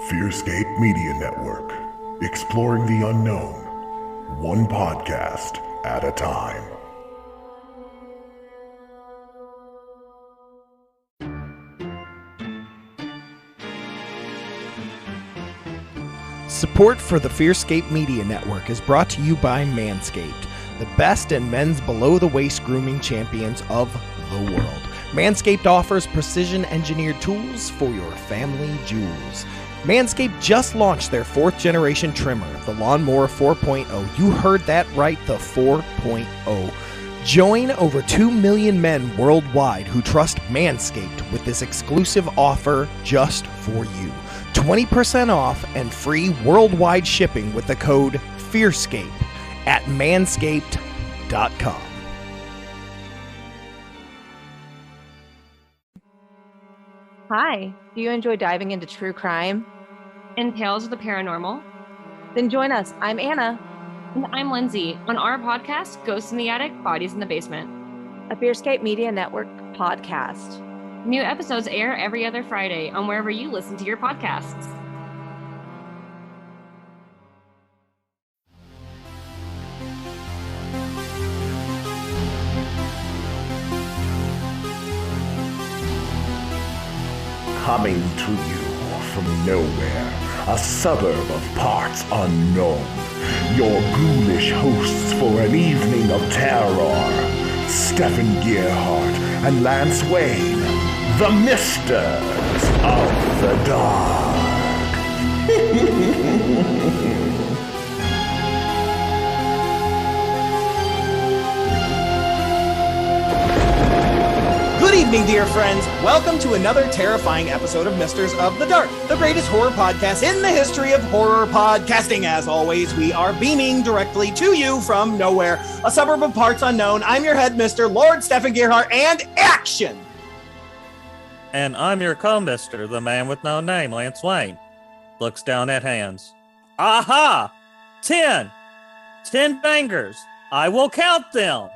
Fearscape Media Network, exploring the unknown, one podcast at a time. Support for the Fearscape Media Network is brought to you by Manscaped, the best in men's below-the-waist grooming champions of the world. Manscaped offers precision-engineered tools for your family jewels. Manscaped just launched their 4th-generation trimmer, the Lawnmower 4.0. You heard that right, the 4.0. Join over 2 million men worldwide who trust Manscaped with this exclusive offer just for you. 20% off and free worldwide shipping with the code FEARSCAPE at manscaped.com. Hi, do you enjoy diving into true crime and tales of the paranormal? Then join us. I'm Anna. And I'm Lindsay on our podcast, Ghosts in the Attic, Bodies in the Basement, a Fearscape Media Network podcast. New episodes air every other Friday on wherever you listen to your podcasts. Coming to you from nowhere, a suburb of parts unknown, your ghoulish hosts for an evening of terror, Stefan Gearhart and Lance Wayne, the Misters of the Dark. Good evening, dear friends. Welcome to another terrifying episode of Misters of the Dark, the greatest horror podcast in the history of horror podcasting. As always, we are beaming directly to you from nowhere, a suburb of parts unknown. I'm your head mister, Lord Stefan Gearhart, and action! And I'm your co-mister, the man with no name, Lance Wayne. Looks down at hands. Aha! 10! 10 fingers. I will count them.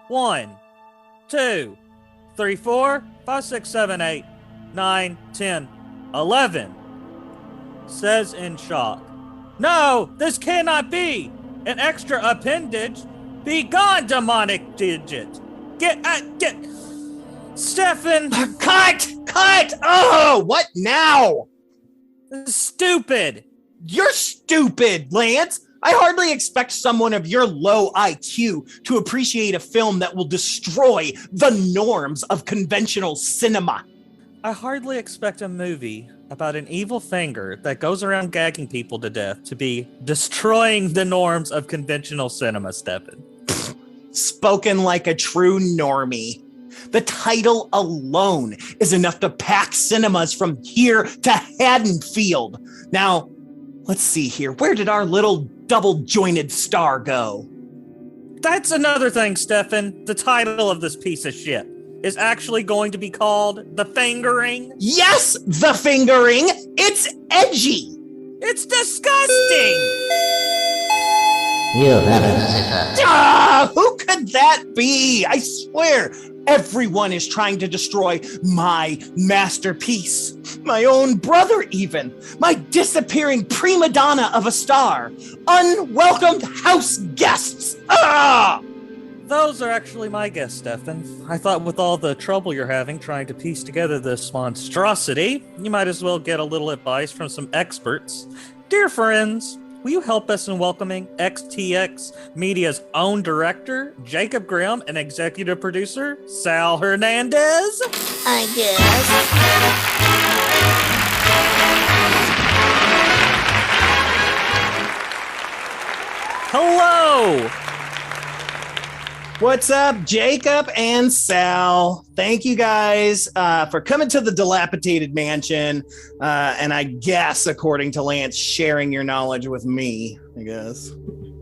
1, 2, 3, 4, 5, 6, 7, 8, 9, 10, 11. Says in shock. No, this cannot be! An extra appendage! Be gone, demonic digit! Get! Stefan! Cut! Oh, what now? Stupid! You're stupid, Lance! I hardly expect someone of your low IQ to appreciate a film that will destroy the norms of conventional cinema. I hardly expect a movie about an evil finger that goes around gagging people to death to be destroying the norms of conventional cinema, Stefan. Spoken like a true normie. The title alone is enough to pack cinemas from here to Haddonfield. Now, let's see here. Where did our little double-jointed star go? That's another thing, Stefan. The title of this piece of shit is actually going to be called The Fingering. Yes, The Fingering. It's edgy. It's disgusting. You have Who could that be? I swear, everyone is trying to destroy my masterpiece. My own brother, even. My disappearing prima donna of a star. Unwelcomed house guests. Those are actually my guests, Stefan. I thought with all the trouble you're having trying to piece together this monstrosity, you might as well get a little advice from some experts. Dear friends, will you help us in welcoming STX Media's own director, Jacob Grimm, and executive producer, Sal Hernandez? I guess. Hello! What's up, Jacob and Sal? Thank you guys for coming to the Dilapidated Mansion. And I guess, according to Lance, sharing your knowledge with me, I guess.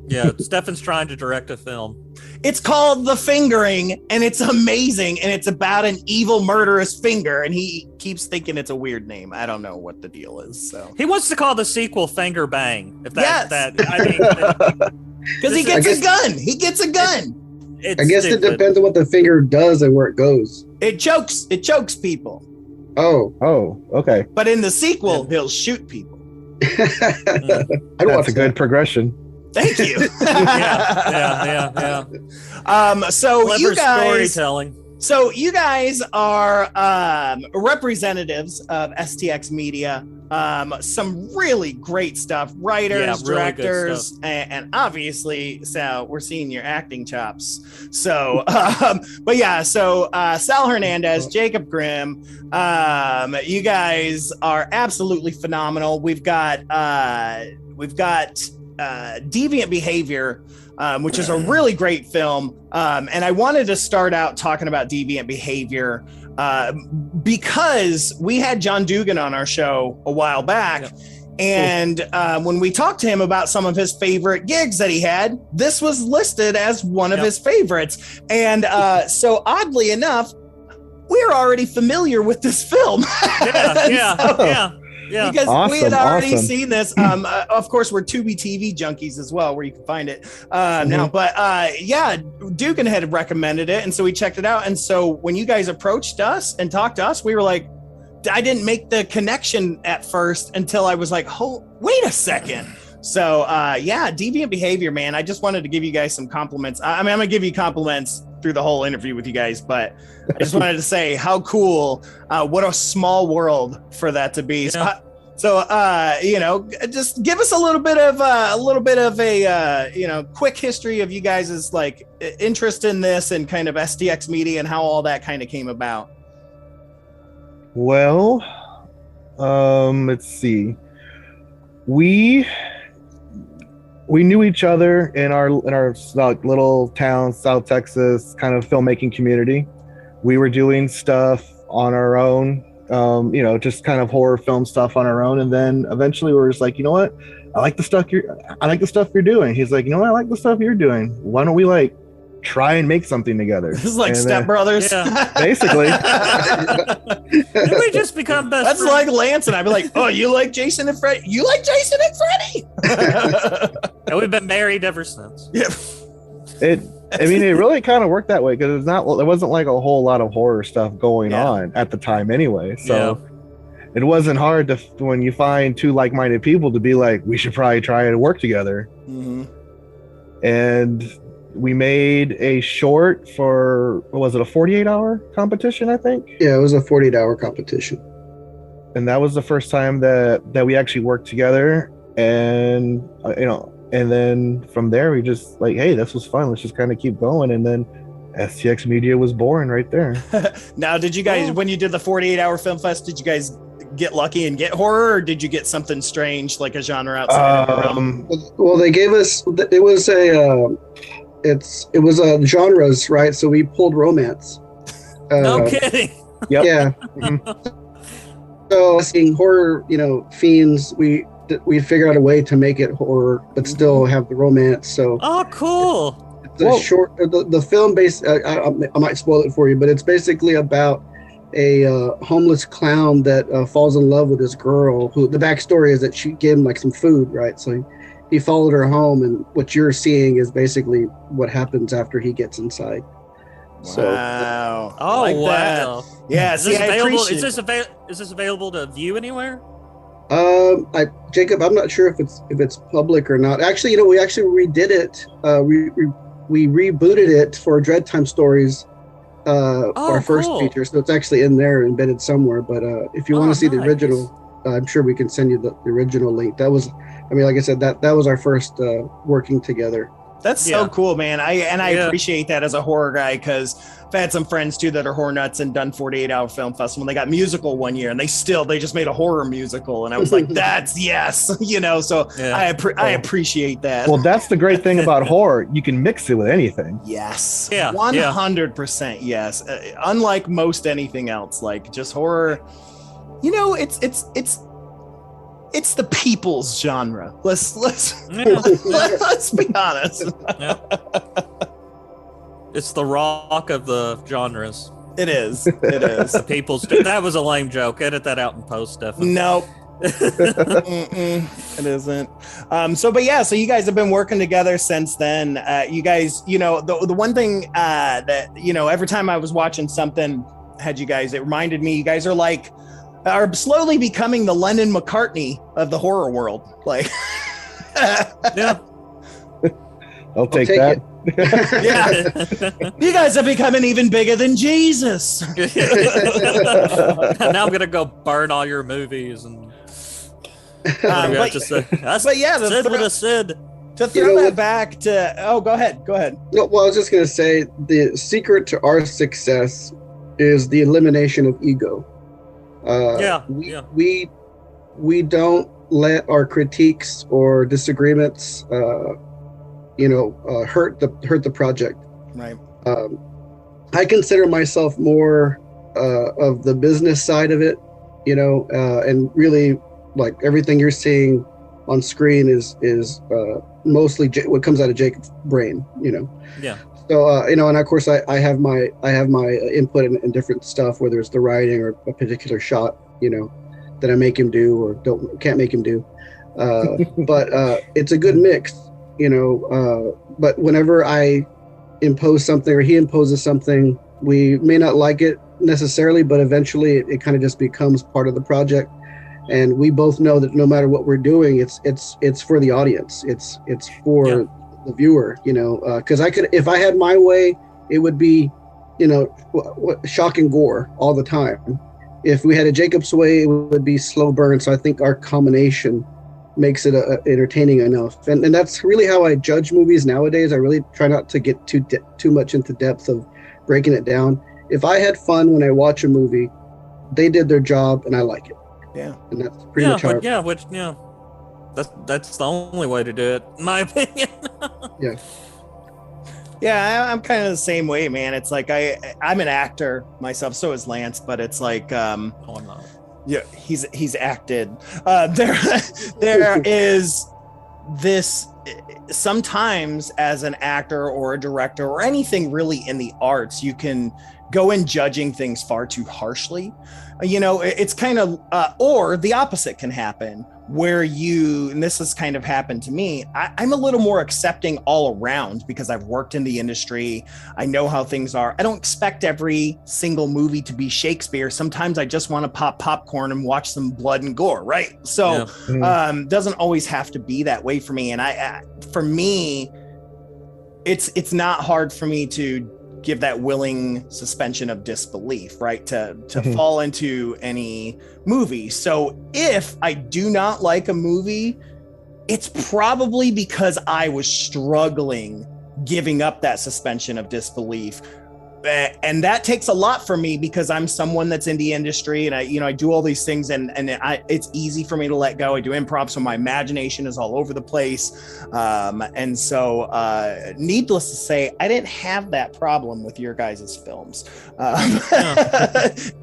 Yeah, Stefan's trying to direct a film. It's called The Fingering, and it's amazing, and it's about an evil, murderous finger, and he keeps thinking it's a weird name. I don't know what the deal is, so. He wants to call the sequel Finger Bang. If Yes. Because he gets a gun. He gets a gun. It's I guess stupid. it depends on what the finger does and where it goes. It chokes people. Oh, okay. But in the sequel, he'll shoot people. That's a good progression. Thank you. yeah. So Clever you guys, storytelling. so you guys are representatives of STX Media. Some really great stuff, writers, really good directors, stuff. and obviously, Sal, we're seeing your acting chops. So, but yeah, so Sal Hernandez, Jacob Grimm, you guys are absolutely phenomenal. We've got Deviant Behavior, which is a really great film. And I wanted to start out talking about Deviant Behavior because we had John Dugan on our show a while back. Yep. And when we talked to him about some of his favorite gigs that he had, this was listed as one of his favorites. And so oddly enough, we're already familiar with this film. Yeah. Because we had already seen this. Of course, we're Tubi TV junkies as well, where you can find it now. But Dugan had recommended it, and so we checked it out. And so when you guys approached us and talked to us, we were like, I didn't make the connection at first until I was like, oh, wait a second. So Deviant Behavior, man. I just wanted to give you guys some compliments. I mean, I'm gonna give you compliments through the whole interview with you guys, but I just wanted to say how cool, what a small world for that to be. Yeah. So just give us a little bit of a quick history of you guys' like interest in this and kind of STX Media and how all that kind of came about. Well, let's see. We knew each other in our little town, South Texas, kind of filmmaking community. We were doing stuff on our own, just kind of horror film stuff on our own. And then eventually we were just like, you know what? I like the stuff you're doing. He's like, you know what? I like the stuff you're doing. Why don't we try and make something together? This is like Step Brothers. Basically. Did we just become best That's friends? Like Lance and I'd be like, oh, you like Jason and Freddy? You like Jason and Freddy? And we've been married ever since. Yeah. It really kind of worked that way because there wasn't like a whole lot of horror stuff going on at the time anyway. So it wasn't hard when you find two like-minded people to be like, we should probably try to work together. Mm-hmm. And we made a short for, what was it, a 48-hour competition, I think? Yeah, it was a 48-hour competition. And that was the first time that we actually worked together. And, and then from there, we just like, hey, this was fun. Let's just kind of keep going. And then STX Media was born right there. Now, did you guys, when you did the 48-hour film fest, did you guys get lucky and get horror, or did you get something strange, like a genre outside of your realm? Well, they gave us, it was genres, right? So we pulled romance. No kidding. Yep. Yeah. So seeing horror, fiends, we figured out a way to make it horror, but still have the romance. So cool. The film I might spoil it for you, but it's basically about a homeless clown that falls in love with this girl who the backstory is that she gave him like some food, right? So he followed her home, and what you're seeing is basically what happens after he gets inside. Wow. Oh, like wow. That. Yeah. Is this available to view anywhere? Jacob, I'm not sure if it's public or not. Actually, we actually redid it. We rebooted it for Dreadtime Stories, our first feature. So it's actually in there, embedded somewhere. But if you want to see the original, I'm sure we can send you the original link. That was, like I said, that was our first working together. That's so cool, man. I appreciate that as a horror guy, because I've had some friends too that are horror nuts and done 48-hour film festival. They got musical one year, and they just made a horror musical, and I was like, that's yes, So I appreciate that. Well, that's the great thing about horror. You can mix it with anything. Yes, 100% yes. Unlike most anything else, like just horror, it's the people's genre. Let's be honest. It's the rock of the genres. It is. The people's. That was a lame joke. Edit that out and post, Stefan. Nope. It isn't. So you guys have been working together since then. You guys, the one thing that every time I was watching something, it reminded me, you guys are like are slowly becoming the Lennon McCartney of the horror world. Like, Yeah. I'll take take that. yeah, you guys are becoming even bigger than Jesus. Now I'm gonna go burn all your movies and. But, But yeah, Sid with a Sid. to throw that back to, go ahead. No, well, I was just going to say the secret to our success is the elimination of ego. We don't let our critiques or disagreements, hurt the project. Right. I consider myself more of the business side of it, and really, like, everything you're seeing on screen is mostly what comes out of Jacob's brain, Yeah. So and of course I have my input in different stuff, whether it's the writing or a particular shot, that I make him do or can't make him do. But it's a good mix, but whenever I impose something or he imposes something, we may not like it necessarily, but eventually it kind of just becomes part of the project. And we both know that no matter what we're doing, it's for the audience. It's for the viewer, because if I had my way, it would be, shock and gore all the time. If we had a Jacob's way, it would be slow burn. So I think our combination makes it entertaining enough. And that's really how I judge movies nowadays. I really try not to get too much into depth of breaking it down. If I had fun when I watch a movie, they did their job and I like it. Yeah, and that's pretty much how. That's the only way to do it, in my opinion. Yeah, I'm kind of the same way, man. It's like I'm an actor myself, so is Lance, but it's like I'm not. Yeah, he's acted. There is this sometimes as an actor or a director or anything really in the arts, you can go in judging things far too harshly. It's kind of, or the opposite can happen where and this has kind of happened to me, I'm a little more accepting all around because I've worked in the industry. I know how things are. I don't expect every single movie to be Shakespeare. Sometimes I just want to pop popcorn and watch some blood and gore, right? So doesn't always have to be that way for me. And for me, it's not hard for me to give that willing suspension of disbelief, right? To fall into any movie. So if I do not like a movie, it's probably because I was struggling giving up that suspension of disbelief. And that takes a lot for me because I'm someone that's in the industry and I do all these things and it's easy for me to let go. I do improv, so my imagination is all over the place. And so needless to say, I didn't have that problem with your guys' films.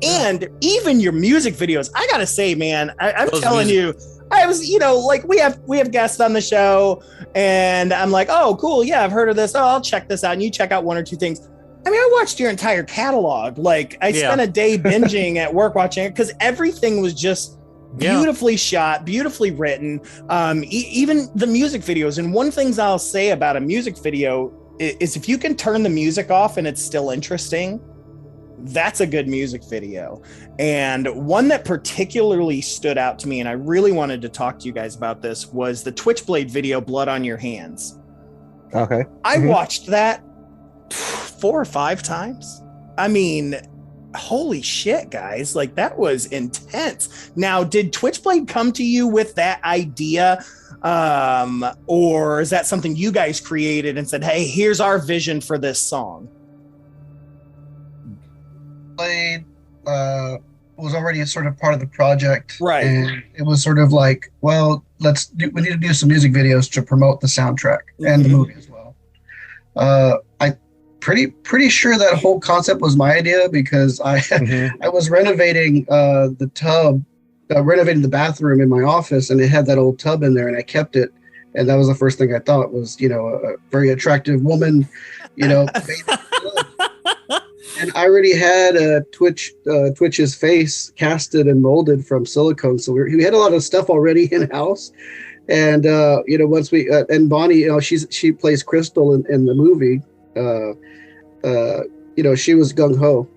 And even your music videos, I gotta say, man, I'm telling you, I was, like we have guests on the show and I'm like, oh, cool. Yeah, I've heard of this. Oh, I'll check this out. And you check out one or two things. I mean, I watched your entire catalog. Like I spent a day binging at work watching it because everything was just beautifully shot, beautifully written. Even the music videos. And one thing I'll say about a music video is if you can turn the music off and it's still interesting, that's a good music video. And one that particularly stood out to me, and I really wanted to talk to you guys about this, was the Twitchblade video, Blood on Your Hands. Okay. I watched that 4 or 5 times. I mean, holy shit, guys. Like, that was intense. Now, did Twitchblade come to you with that idea? Or is that something you guys created and said, hey, here's our vision for this song? Blade was already sort of part of the project. Right. And it was sort of like, well, we need to do some music videos to promote the soundtrack and the movie as well. Pretty sure that whole concept was my idea because I was renovating the tub, renovating the bathroom in my office, and it had that old tub in there, and I kept it. And that was the first thing I thought was, a very attractive woman, and I already had Twitch's face casted and molded from silicone. So we had a lot of stuff already in house. And, once and Bonnie, she plays Crystal in the movie. She was gung ho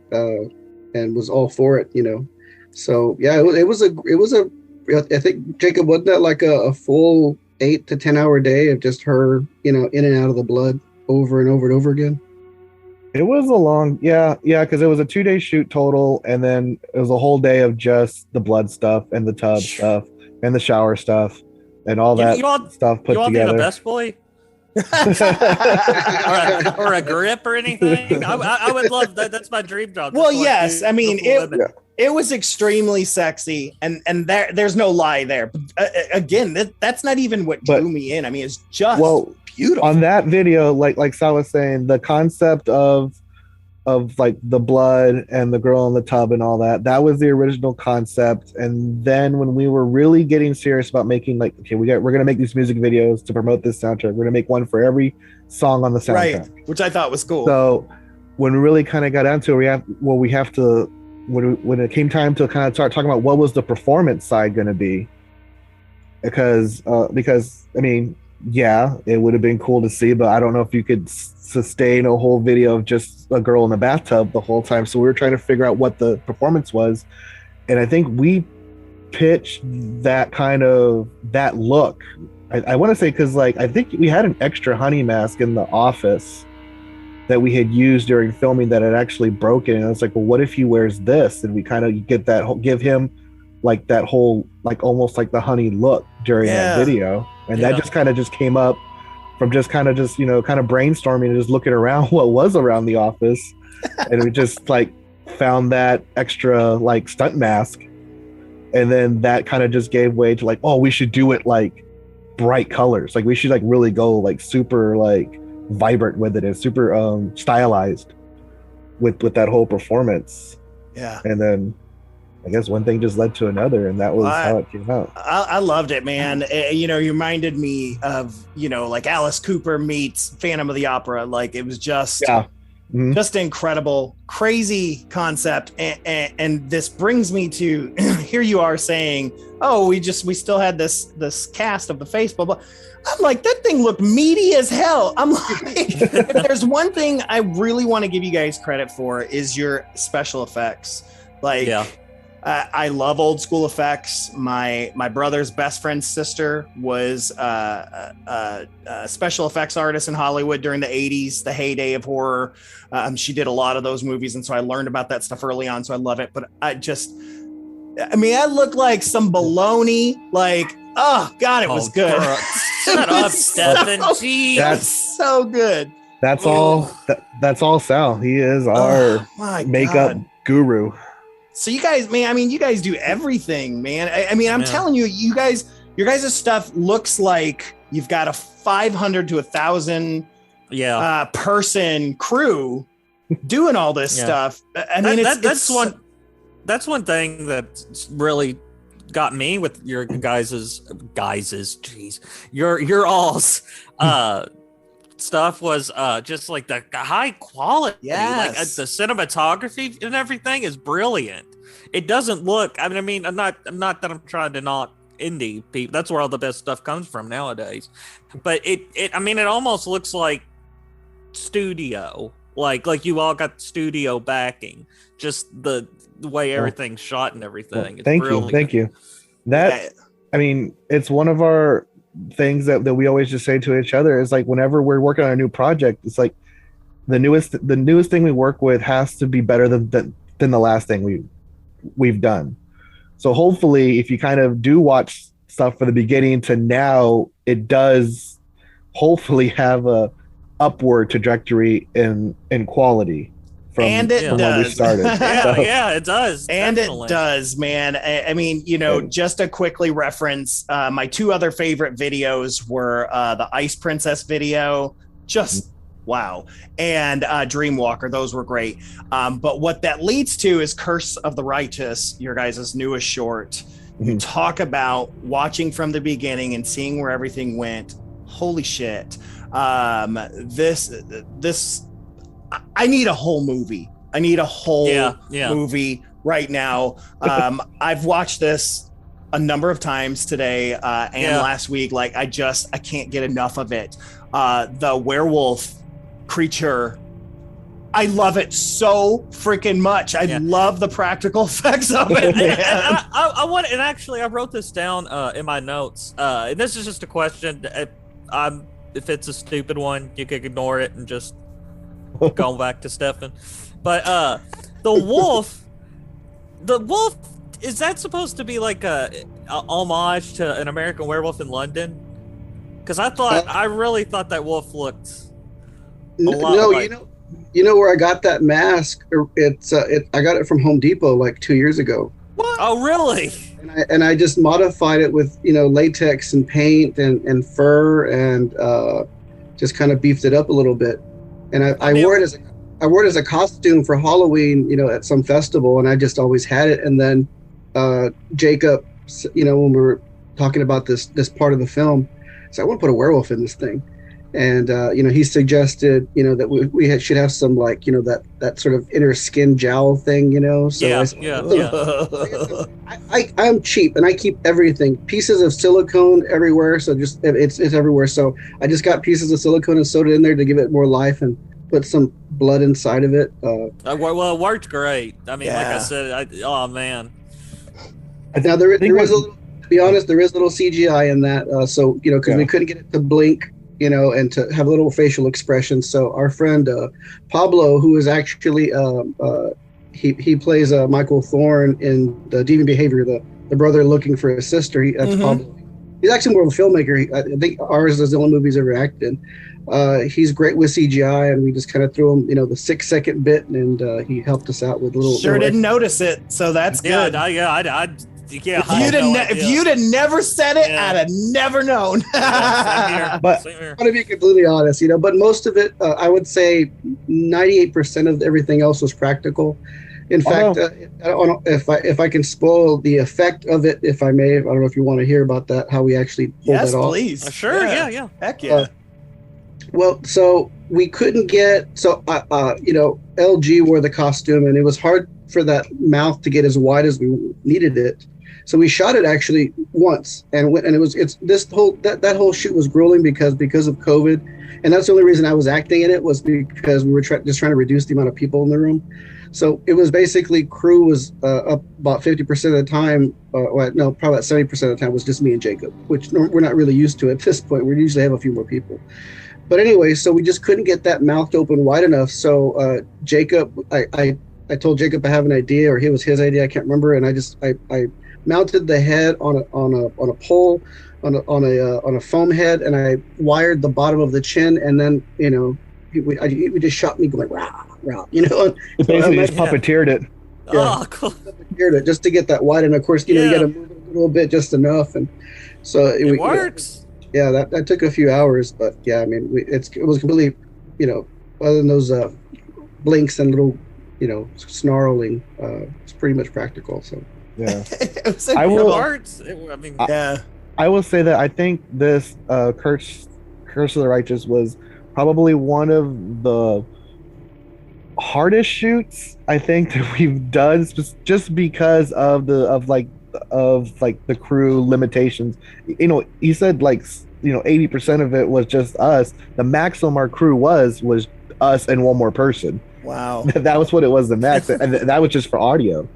and was all for it, So yeah, it was a. I think Jacob, wasn't that like a full 8 to 10 hour day of just her, in and out of the blood over and over and over again? It was a long, because it was a 2-day shoot total, and then it was a whole day of just the blood stuff and the tub stuff and the shower stuff and all that stuff put together. Being a best boy? or a grip or anything? I would love that. That's my dream job. Well, yes. I mean, it was extremely sexy, and there's no lie there. But, again, that's not even what drew me in. I mean, it's just beautiful. On that video, like Sal was saying, the concept of like the blood and the girl in the tub and all that was the original concept. And then when we were really getting serious about making, like, okay, we're gonna make these music videos to promote this soundtrack. We're gonna make one for every song on the soundtrack, right? Which I thought was cool. So when we really kind of got into it, when it came time to kind of start talking about what was the performance side going to be, because I mean, yeah, it would have been cool to see, but I don't know if you could sustain a whole video of just a girl in the bathtub the whole time. So we were trying to figure out what the performance was, and I think we pitched that look. I want to say, because like I think we had an extra honey mask in the office that we had used during filming that had actually broken, and I was like, well, what if he wears this? And we kind of give him like that whole, like almost like the honey look during that video, and that just kind of came up from just brainstorming and just looking around what was around the office, and we just like found that extra like stunt mask, and then that kind of just gave way to like, oh, we should do it like bright colors, like we should like really go like super like vibrant with it and super stylized with that whole performance. And then I guess one thing just led to another, and that was how it came out. I loved it, man. You reminded me of like Alice Cooper meets Phantom of the Opera. Like it was just just incredible, crazy concept. And this brings me to here you are saying, oh, we still had this cast of the face, blah blah. I'm like, that thing looked meaty as hell. I'm like, if there's one thing I really want to give you guys credit for is your special effects. Like, I love old school effects. My brother's best friend's sister was a special effects artist in Hollywood during the 80s, the heyday of horror. She did a lot of those movies, and so I learned about that stuff early on, so I love it. But I look like some baloney, like, oh God, it was good. Shut up, Stefan. Jeez. That's so good. That's all Sal. He is our makeup guru. So you guys, man, you guys do everything, man. I'm telling you, your guys' stuff looks like you've got a 500 to 1,000 person crew doing all this stuff. That's one thing that's really got me with your your all's stuff was just like the high quality. Like the cinematography and everything is brilliant. It doesn't look, I'm not that I'm trying to knock indie people. That's where all the best stuff comes from nowadays. But it almost looks like studio. Like you all got studio backing. Just the way everything's shot and everything. Well, thank you. That it's one of our things that we always just say to each other is like, whenever we're working on a new project, it's like the newest thing we work with has to be better than the last thing we've done. So hopefully if you kind of do watch stuff from the beginning to now, it does hopefully have a upward trajectory in quality from when we started. It does. And definitely. It does, man. Just to quickly reference, my two other favorite videos were the Ice Princess video, just wow, and Dreamwalker. Those were great. But what that leads to is Curse of the Righteous, your guys' newest short. You talk about watching from the beginning and seeing where everything went. Holy shit. This I need a whole movie. I need a whole movie right now. I've watched this a number of times today and last week. Like I can't get enough of it. The werewolf creature I love it so freaking much. I love the practical effects of it. I want, and actually, I wrote this down in my notes. And this is just a question. If it's a stupid one, you can ignore it and just go back to Stefan. But the wolf, is that supposed to be like a homage to an American Werewolf in London? Because I really thought that wolf looked a lot like... You know where I got that mask? I got it from Home Depot like 2 years ago. What? Oh, really? And I just modified it with latex and paint and fur and just kind of beefed it up a little bit. And I wore it as a costume for Halloween, at some festival, and I just always had it. And then Jacob, when we were talking about this part of the film, so I want to put a werewolf in this thing. And he suggested that we should have some that sort of inner skin jowl thing, so I'm cheap and I keep everything, pieces of silicone everywhere, so just it's everywhere. So I just got pieces of silicone and sewed it in there to give it more life and put some blood inside of it. Well, it worked great. I mean, like I said, oh man. Now there is a little, to be honest, there is a little CGI in that, so because we couldn't get it to blink, and to have a little facial expression. So our friend Pablo, who is actually he plays Michael Thorne in the Deviant Behavior, the brother looking for his sister. That's Pablo. He's actually more of a filmmaker. I think ours is the only movie he's ever acted in. He's great with CGI, and we just kind of threw him, the 6-second bit, and he helped us out with little. Didn't notice it, so that's good. If you'd have never said it, I'd have never known. But I want to be completely honest, but most of it, I would say 98% of everything else was practical. In fact, I don't know if I can spoil the effect of it, if I may. I don't know if you want to hear about that, how we actually pulled that off. Yes, please. Sure, yeah. Heck yeah. Well, so we couldn't get, LG wore the costume, and it was hard for that mouth to get as wide as we needed it. So we shot it actually once, and that whole shoot was grueling because of COVID, and that's the only reason I was acting in it, was because we were just trying to reduce the amount of people in the room. So it was basically, crew was up about 50% of the time. Probably about 70% of the time was just me and Jacob, which we're not really used to at this point. We usually have a few more people. But anyway, so we just couldn't get that mouth open wide enough. So Jacob, I told Jacob I have an idea, or it was his idea, I can't remember, and I mounted the head on a pole, on a foam head, and I wired the bottom of the chin, and then he just shot me going rah rah, It basically just puppeteered it. Oh, cool. Puppeteered it just to get that wide, and of course you got to move it a little bit, just enough, and so it works. That took a few hours, but I mean it was completely, other than those blinks and little snarling, it's pretty much practical. So. Yeah, I will say that I think this Curse of the Righteous was probably one of the hardest shoots I think that we've done, just because of the crew limitations. He said 80% of it was just us. The maximum our crew was us and one more person. Wow. That was what it was, the max, and that was just for audio.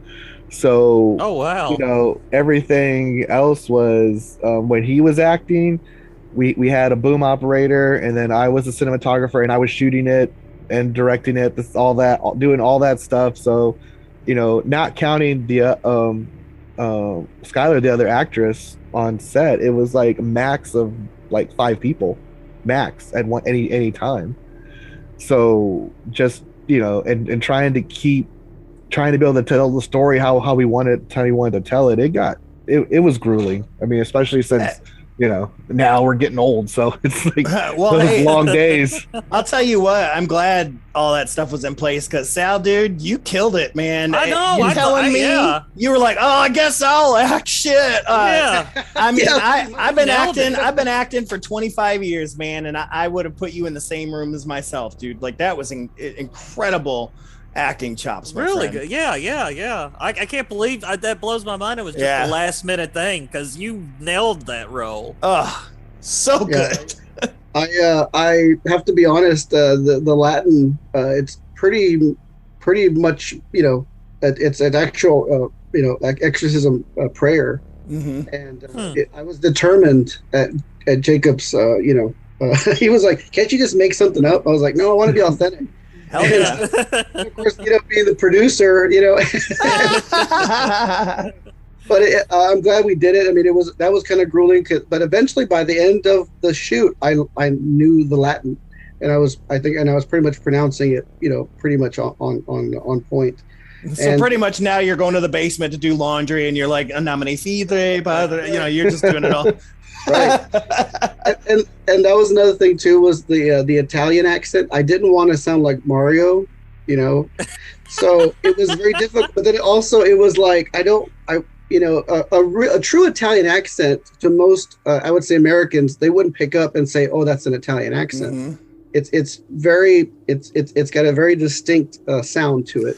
So, oh wow, everything else was when he was acting, we had a boom operator, and then I was a cinematographer, and I was shooting it and directing it, doing all that stuff. So, not counting the Skylar, the other actress on set, it was like a max of 5 people, max at any time. So just and trying to be able to tell the story how we wanted to tell it. It was grueling. I mean, especially since now we're getting old, so it's like those long days. I'll tell you what, I'm glad all that stuff was in place, because Sal, dude, you killed it, man. I know. You're telling me you were like, oh, I guess I'll act shit. I mean, I've been acting for 25 years, man, and I would have put you in the same room as myself, dude. Like, that was incredible acting chops, my really friend. Good. Yeah. I can't believe that blows my mind. It was just a last minute thing, because you nailed that role. Oh, so good. I have to be honest. The Latin, pretty much, it's an actual, like exorcism prayer. Mm-hmm. And I was determined at Jacob's, he was like, can't you just make something up? I was like, no, I want to be authentic. Hell yeah. And of course, being the producer, but I'm glad we did it. I mean, that was kind of grueling, but eventually by the end of the shoot, I knew the Latin, and I was pretty much pronouncing it, pretty much on point. So pretty much now you're going to the basement to do laundry, and you're like, "Namine Sidre, Padre," you're just doing it all. Right. and that was another thing too, was the Italian accent. I didn't want to sound like Mario, so it was very difficult. But then it was like a true Italian accent to most, I would say, Americans, they wouldn't pick up and say, "Oh, that's an Italian accent." Mm-hmm. It's got a very distinct sound to it.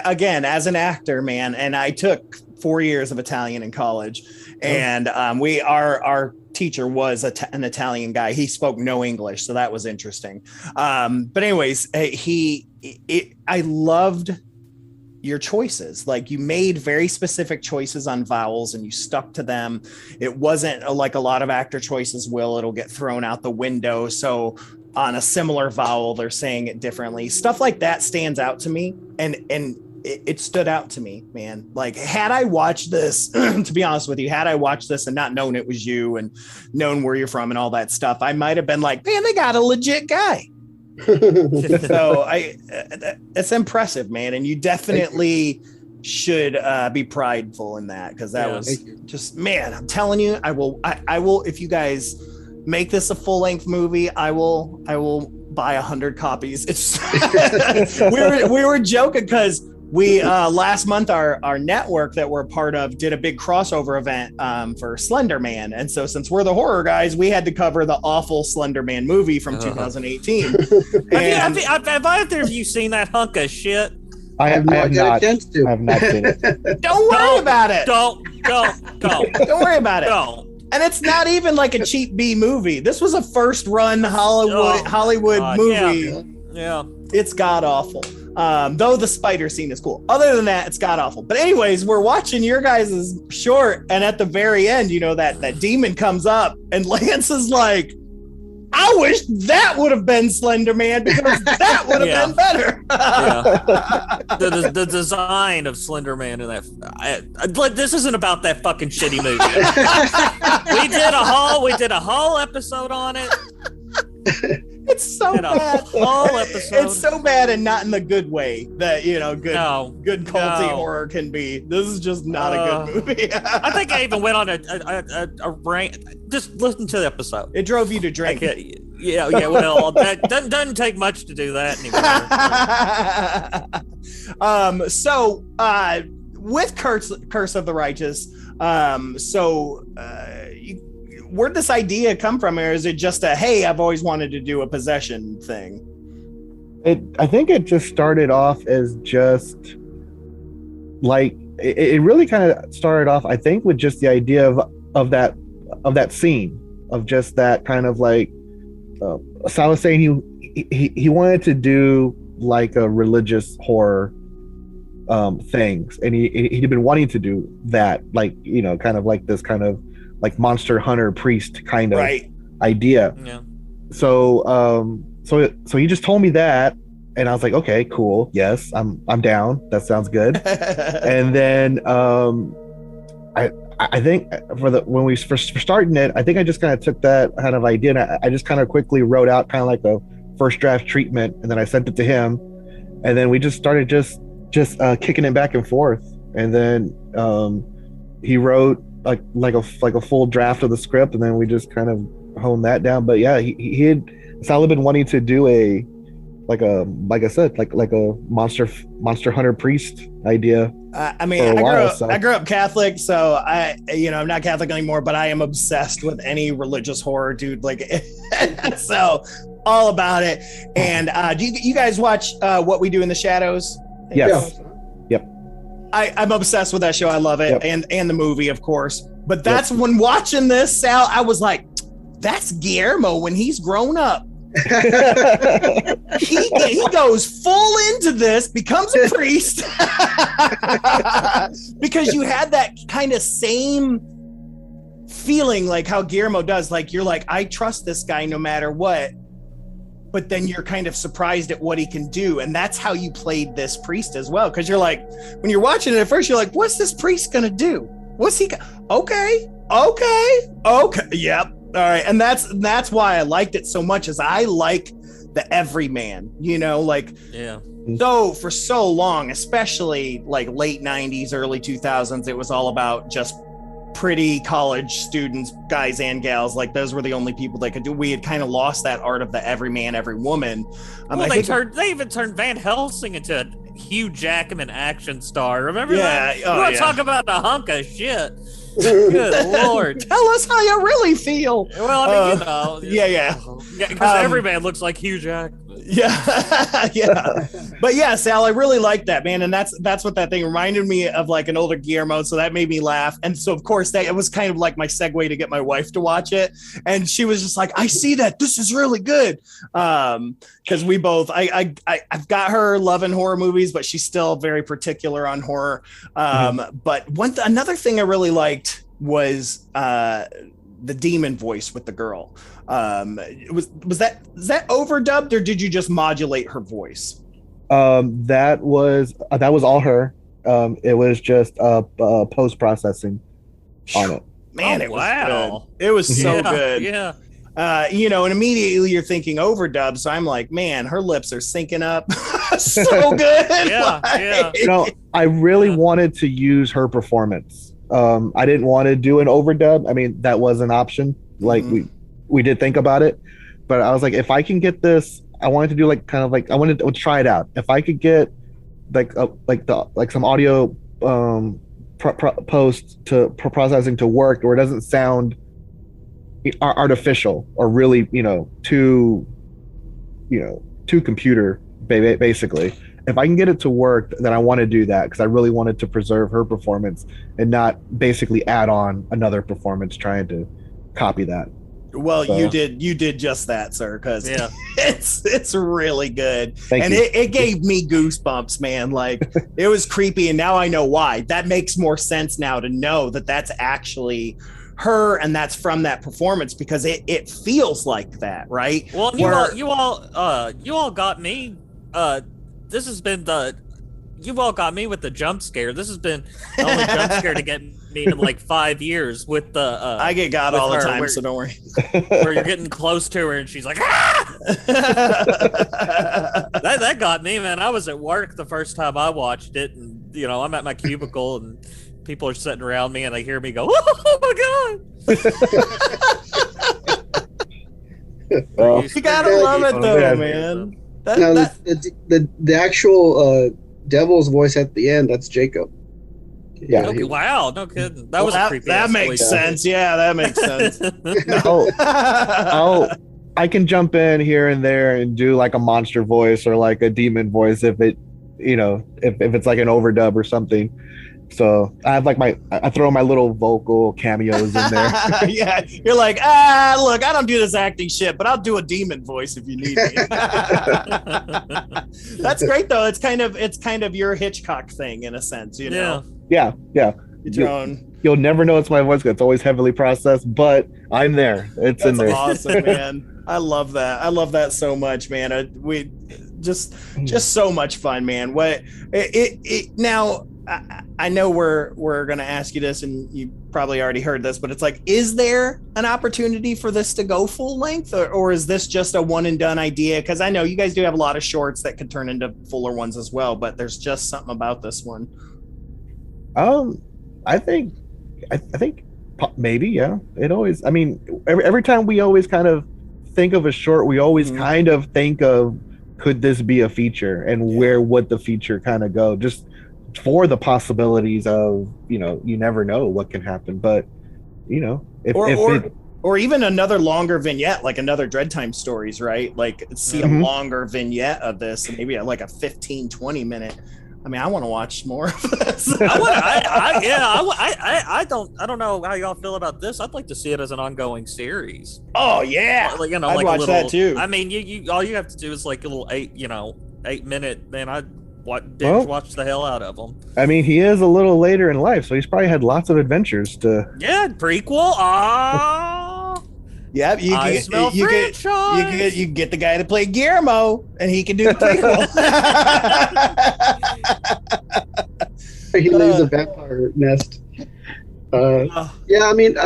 Again, as an actor, man, and I took 4 years of Italian in college, and our teacher was an Italian guy. He spoke no English, so that was interesting. But anyways, I loved your choices. Like, you made very specific choices on vowels and you stuck to them. It wasn't like a lot of actor choices it'll get thrown out the window. So on a similar vowel, they're saying it differently. Stuff like that stands out to me, and it stood out to me, man. Like, had I watched this, to be honest with you, had I watched this and not known it was you and known where you're from and all that stuff, I might have been like, man, they got a legit guy. So it's impressive, man. And you definitely should be prideful in that, because that was just, man, I'm telling you, I will, if you guys make this a full-length movie, I will buy 100 copies. It's we were joking because we last month our network that we're a part of did a big crossover event for Slender Man, and so since we're the horror guys, we had to cover the awful Slender Man movie from 2018. Have either of you seen that hunk of shit? I have not had a chance to. I have not seen it. Don't worry about it. Don't worry about it. Don't. And it's not even like a cheap B movie. This was a first run Hollywood movie. Yeah. It's god awful. Though the spider scene is cool. Other than that, it's god awful. But anyways, we're watching your guys' short, and at the very end, that demon comes up, and Lance is like, I wish that would have been Slender Man, because that would have been better. The design of Slender Man in that. This isn't about that fucking shitty movie. We did a whole episode on it. It's so bad. Whole episode. It's so bad, and not in the good way that good culty horror can be. This is just not a good movie. I think I even went on a rant. Just listen to the episode. It drove you to drink. Yeah. Well, that doesn't take much to do that anymore. So with Curse of the Righteous, where'd this idea come from, or is it just hey, I've always wanted to do a possession thing? I think it just started off as just like it really kind of started off, I think, with just the idea of that scene, of just that kind of like Sal was saying he wanted to do like a religious horror things, and he'd been wanting to do that, like kind of like this kind of like monster hunter priest kind of idea. Yeah. So he just told me that, and I was like, okay, cool, yes, I'm down. That sounds good. And then I think when we first starting it, I think I just kind of took that kind of idea, and I just kind of quickly wrote out kind of like a first draft treatment, and then I sent it to him, and then we just started just kicking it back and forth, and then he wrote like a full draft of the script, and then we just kind of honed that down. But yeah, he had Sal been wanting to do like a monster hunter priest idea. I mean, I grew up Catholic, so I'm not Catholic anymore, but I am obsessed with any religious horror, dude. Like, so all about it. And do you guys watch What We Do in the Shadows? Yes. Yeah. Yep. I'm obsessed with that show. I love it. Yep. And the movie, of course. But that's when watching this, Sal, I was like, that's Guillermo when he's grown up. he goes full into this, becomes a priest, because you had that kind of same feeling like how Guillermo does. Like, you're like, I trust this guy no matter what, but then you're kind of surprised at what he can do. And that's how you played this priest as well. Because you're like, when you're watching it at first, you're like, what's this priest gonna do? What's he okay, yep, all right. And that's why I liked it so much, is I like the everyman, you know, like, yeah. So for so long, especially like late 90s, early 2000s, it was all about just pretty college students, guys and gals. Like, those were the only people that could do. We had kind of lost that art of the every man, every woman. Well, they even turned Van Helsing into a Hugh Jackman action star. Remember that? Oh, you want to talk about a hunk of shit? Good Lord. Tell us how you really feel. Well, I mean, you know. Yeah. Because every man looks like Hugh Jackman. Yeah. Yeah. But yeah, Sal, I really like that, man. And that's what that thing reminded me of, like an older Guillermo. So that made me laugh. And so, of course, it was kind of like my segue to get my wife to watch it. And she was just like, I see that. This is really good. Because we both, I've got her loving horror movies, but she's still very particular on horror. But another thing I really liked was the demon voice with the girl. Was that overdubbed, or did you just modulate her voice? That was all her. It was just post processing on it. Man, it was good. It was so good. Yeah. You know, and immediately you're thinking overdub. So I'm like, man, her lips are syncing up so good. Yeah. You know, I really wanted to use her performance. I didn't want to do an overdub. I mean, that was an option. Like, we did think about it, but I was like, if I can get this, I wanted to do like kind of like, I wanted to try it out. If I could get like some audio post to processing to work where it doesn't sound artificial or really, too computer basically. If I can get it to work, then I want to do that, because I really wanted to preserve her performance and not basically add on another performance trying to copy that. Well, so. you did just that, sir, because it's really good. Thank you. It gave me goosebumps, man. Like, it was creepy, and now I know why. That makes more sense now to know that that's actually her, and that's from that performance, because it feels like that, right? Well, you all got me. This has been you all got me with the jump scare. This has been the only jump scare to get me in like 5 years with the I get God all the time, so don't worry. Where you're getting close to her and she's like, ah! that got me, man. I was at work the first time I watched it, and I'm at my cubicle and people are sitting around me and they hear me go, oh my God. You gotta love it though, man. The actual devil's voice at the end, that's Jacob. Yeah. Okay, wow, no kidding. That was a creepy. That makes sense. Yeah, that makes sense. I can jump in here and there and do like a monster voice or like a demon voice if it, if it's like an overdub or something. So I have like I throw my little vocal cameos in there. Yeah, you're like, look, I don't do this acting shit, but I'll do a demon voice if you need me. That's great though. It's kind of your Hitchcock thing in a sense, Yeah. You'll never know it's my voice. It's always heavily processed, but I'm there. It's in there. Awesome, man. I love that. I love that so much, man. We just so much fun, man. Now. I know we're going to ask you this, and you probably already heard this, but it's like, is there an opportunity for this to go full length, or is this just a one and done idea? Because I know you guys do have a lot of shorts that could turn into fuller ones as well, but there's just something about this one. I think maybe, yeah. It always, I mean, every time we always kind of think of a short, we always kind of think of, could this be a feature, and where would the feature kind of go? Just for the possibilities of, you never know what can happen, but or even another longer vignette, like another Dreadtime Stories, right? Like, see a longer vignette of this, and maybe like a 15-20 minute I mean, I want to watch more of this. I don't know how y'all feel about this. I'd like to see it as an ongoing series. Oh yeah, like, I'd watch a little, that too. I mean, you all you have to do is like a little 8-minute. Then I'd binge watch the hell out of them. I mean, he is a little later in life, so he's probably had lots of adventures to. Yeah, prequel. Yep, you get the guy to play Guillermo, and he can do the prequel. He leaves a vampire nest. Yeah, I mean,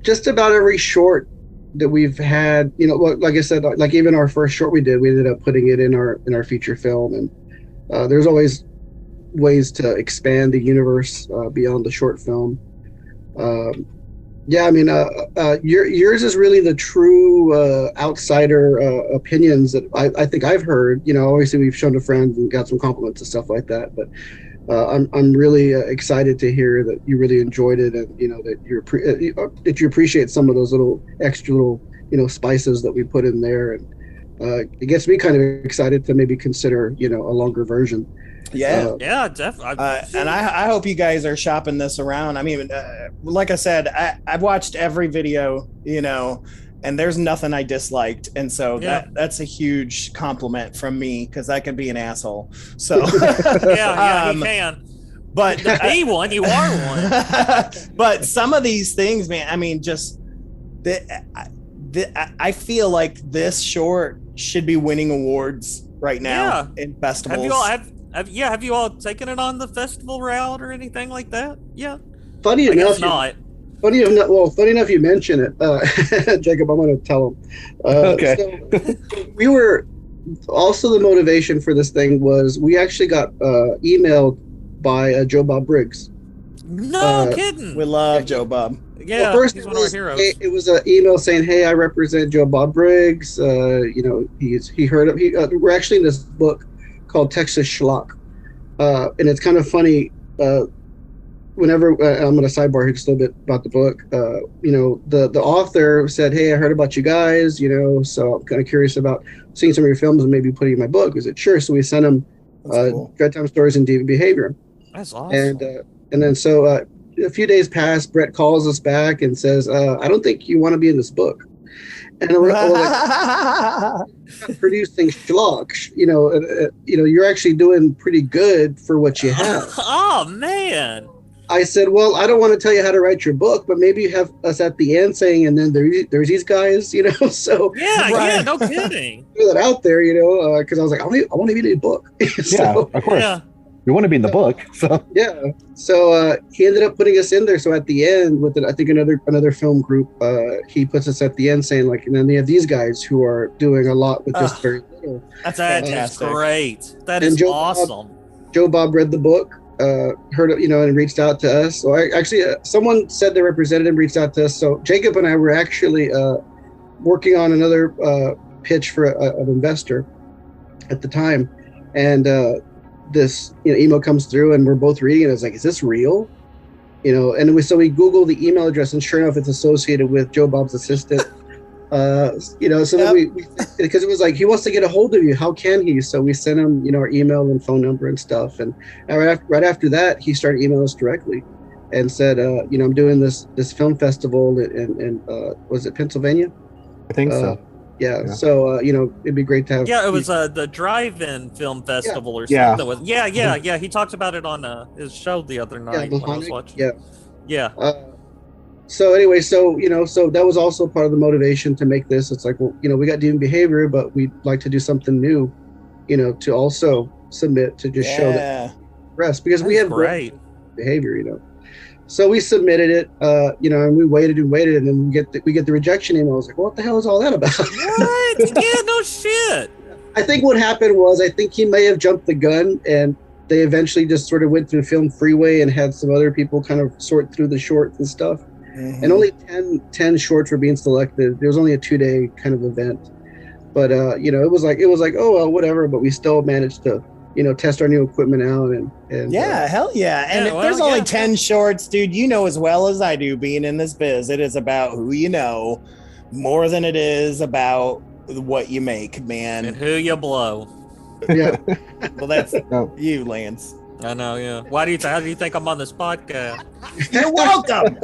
just about every short that we've had, like I said, like even our first short we ended up putting it in our feature film, and there's always ways to expand the universe beyond the short film. Yeah, I mean, yours is really the true outsider opinions that I think I've heard. Obviously we've shown to friends and got some compliments and stuff like that. But I'm really excited to hear that you really enjoyed it, and that you appreciate some of those extra little spices that we put in there, and it gets me kind of excited to maybe consider a longer version. Yeah, definitely. And I hope you guys are shopping this around. I mean, like I said, I've watched every video, and there's nothing I disliked, and so that's a huge compliment from me, because I could be an asshole. So you can. But to be one, you are one. But some of these things, man, I mean, just I feel like this short should be winning awards right now in festivals. Have you all taken it on the festival route or anything like that? Yeah. Funny enough you mention it, Jacob. I'm going to tell him. Okay. So we were also, the motivation for this thing was we actually got emailed by Joe Bob Briggs. No kidding. We love Joe Bob. Yeah, well, first he's one of our heroes. It was an email saying, "Hey, I represent Joe Bob Briggs. He heard of we're actually in this book called Texas Schlock, and it's kind of funny. Whenever I'm going to sidebar here just a little bit about the book, the author said, "Hey, I heard about you guys, so I'm kind of curious about seeing some of your films and maybe putting in my book." Was it sure? So we sent him cool. Dreadtime Stories and Deviant Behavior. That's awesome. And then so a few days pass, Brett calls us back and says, "I don't think you want to be in this book." And we're like, producing schlock, you're actually doing pretty good for what you have. Oh man. I said, well, I don't want to tell you how to write your book, but maybe you have us at the end saying, and then there's these guys, so. Yeah, no kidding. Throw that out there, because I was like, I want to be in a book. So, of course. Yeah. You want to be in the book, so. Yeah. So he ended up putting us in there. So at the end, with I think another film group, he puts us at the end saying, like, and then they have these guys who are doing a lot with just very little. That's fantastic. Great. That is awesome. Joe Bob read the book. Heard it, and reached out to us. So someone said their representative reached out to us. So Jacob and I were actually working on another pitch for an investor at the time, and this email comes through, and we're both reading it. It's like, is this real? And so we Googled the email address, and sure enough, it's associated with Joe Bob's assistant. So then we because it was like, he wants to get a hold of you. How can he? So we sent him, our email and phone number and stuff. And right after that, he started emailing us directly and said, I'm doing this film festival in was it Pennsylvania? I think so. Yeah. So it'd be great to have. Yeah, it was the drive-in film festival or something. Yeah. He talked about it on his show the other night when I was watching. Yeah. So anyway, so that was also part of the motivation to make this. It's like, well, we got Deviant Behavior, but we'd like to do something new, to also submit to just show that rest, because we have great behavior, So we submitted it, and we waited, and then we get the rejection email. I was like, what the hell is all that about? What? Yeah, no shit. I think what happened was, he may have jumped the gun, and they eventually just sort of went through Film Freeway and had some other people kind of sort through the shorts and stuff. Mm-hmm. And only 10 shorts were being selected. There was only a 2-day kind of event, but it was like, oh well, whatever. But we still managed to test our new equipment out and hell yeah. And if there's only 10 shorts, dude, as well as I do, being in this biz, it is about who more than it is about what you make, man, and who you blow. Yeah. Well, that's No. you, Lance. I know, yeah. How do you think I'm on this podcast? You're welcome.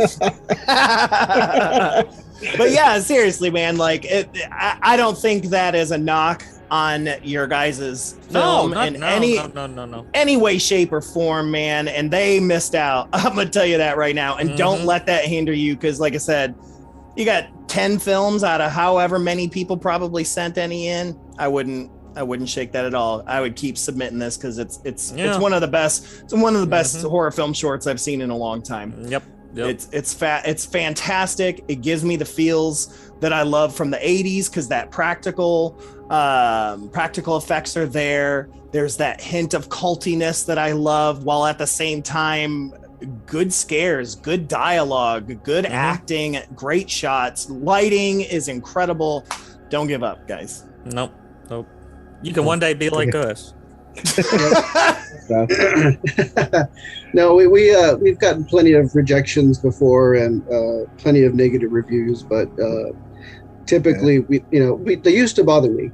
But yeah, seriously, man, like I don't think that is a knock on your guys' film any way, shape, or form, man. And they missed out. I'm gonna tell you that right now. And don't let that hinder you, because like I said, you got 10 films out of however many people probably sent any in. I wouldn't shake that at all. I would keep submitting this because it's one of the best. It's one of the best horror film shorts I've seen in a long time. Yep. It's fantastic. It gives me the feels that I love from the 80s, because that practical effects are there. There's that hint of cultiness that I love, while at the same time, good scares, good dialogue, good acting, great shots. Lighting is incredible. Don't give up, guys. Nope. You can one day be like us. No, we've gotten plenty of rejections before and plenty of negative reviews, but typically they used to bother me.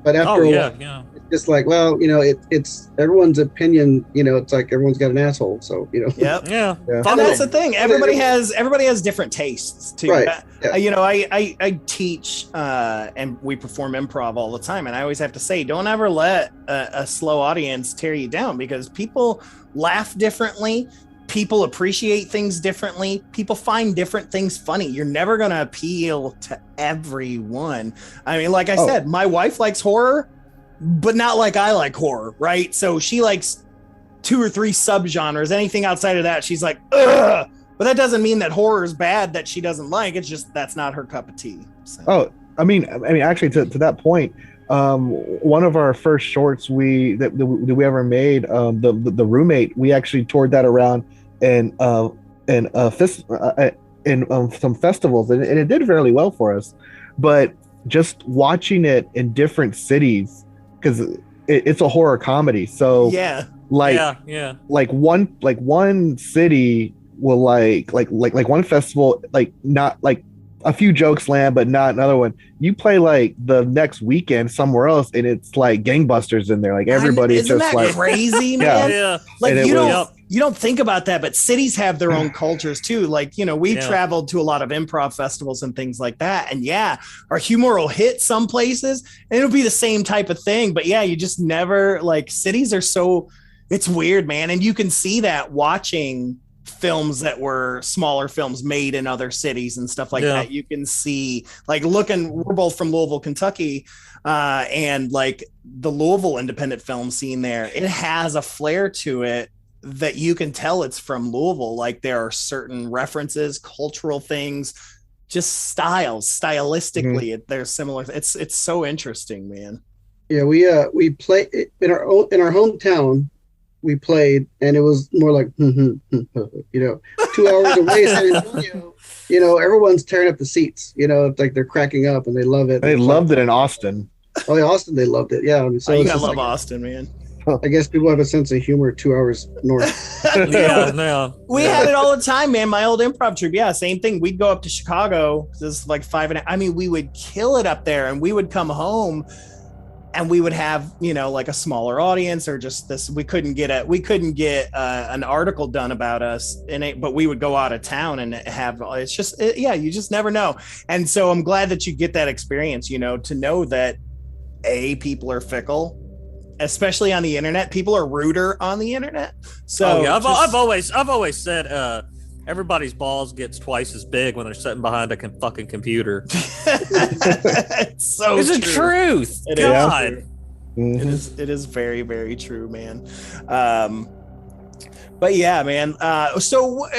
But after a while, it's just like, well, it's everyone's opinion. It's like everyone's got an asshole. So Yep. Yeah. And that's the thing. Everybody has different tastes too. Right. I teach and we perform improv all the time, and I always have to say, don't ever let a slow audience tear you down, because people laugh differently. People appreciate things differently. People find different things funny. You're never going to appeal to everyone. I mean, like I said, my wife likes horror, but not like I like horror, right? So she likes 2 or 3 subgenres. Anything outside of that, she's like, ugh. But that doesn't mean that horror is bad that she doesn't like. It's just that's not her cup of tea. So. I mean, actually, to that point, one of our first shorts we ever made, the roommate, we actually toured that around in some festivals, and it did fairly well for us. But just watching it in different cities, because it's a horror comedy, so like one city will like one festival, like not like a few jokes land, but not another one. You play like the next weekend somewhere else, and it's like gangbusters in there. Like everybody's just that like crazy, man. Yeah. Like you don't think about that, but cities have their own cultures too. Like, we traveled to a lot of improv festivals and things like that. And our humor will hit some places and it'll be the same type of thing. But you just never, like, cities are so, it's weird, man. And you can see that watching films that were smaller films made in other cities and stuff like that. You can see, like, we're both from Louisville, Kentucky, and like the Louisville independent film scene there, it has a flair to it that you can tell it's from Louisville. Like, there are certain references, cultural things, just stylistically, they're similar. It's so interesting, man. Yeah, we play in our hometown. We played, and it was more like 2 hours away, San Antonio. Everyone's tearing up the seats. Like they're cracking up, and they love it. They loved it in Austin. Oh, yeah, Austin, they loved it. Yeah, I mean, so you gotta love Austin, man. I guess people have a sense of humor 2 hours north. We had it all the time, man. My old improv troupe, same thing. We'd go up to Chicago. This is like 5.5. I mean, we would kill it up there, and we would come home, and we would have, like a smaller audience, or just this. We couldn't get an article done about us, but we would go out of town and have. It's just, you just never know. And so I'm glad that you get that experience. To know that people are fickle. Especially on the internet, people are ruder on the internet. So I've always said everybody's balls gets twice as big when they're sitting behind a fucking computer. It's so it's the truth. It God, is. It is very, very true, man. But yeah, man. So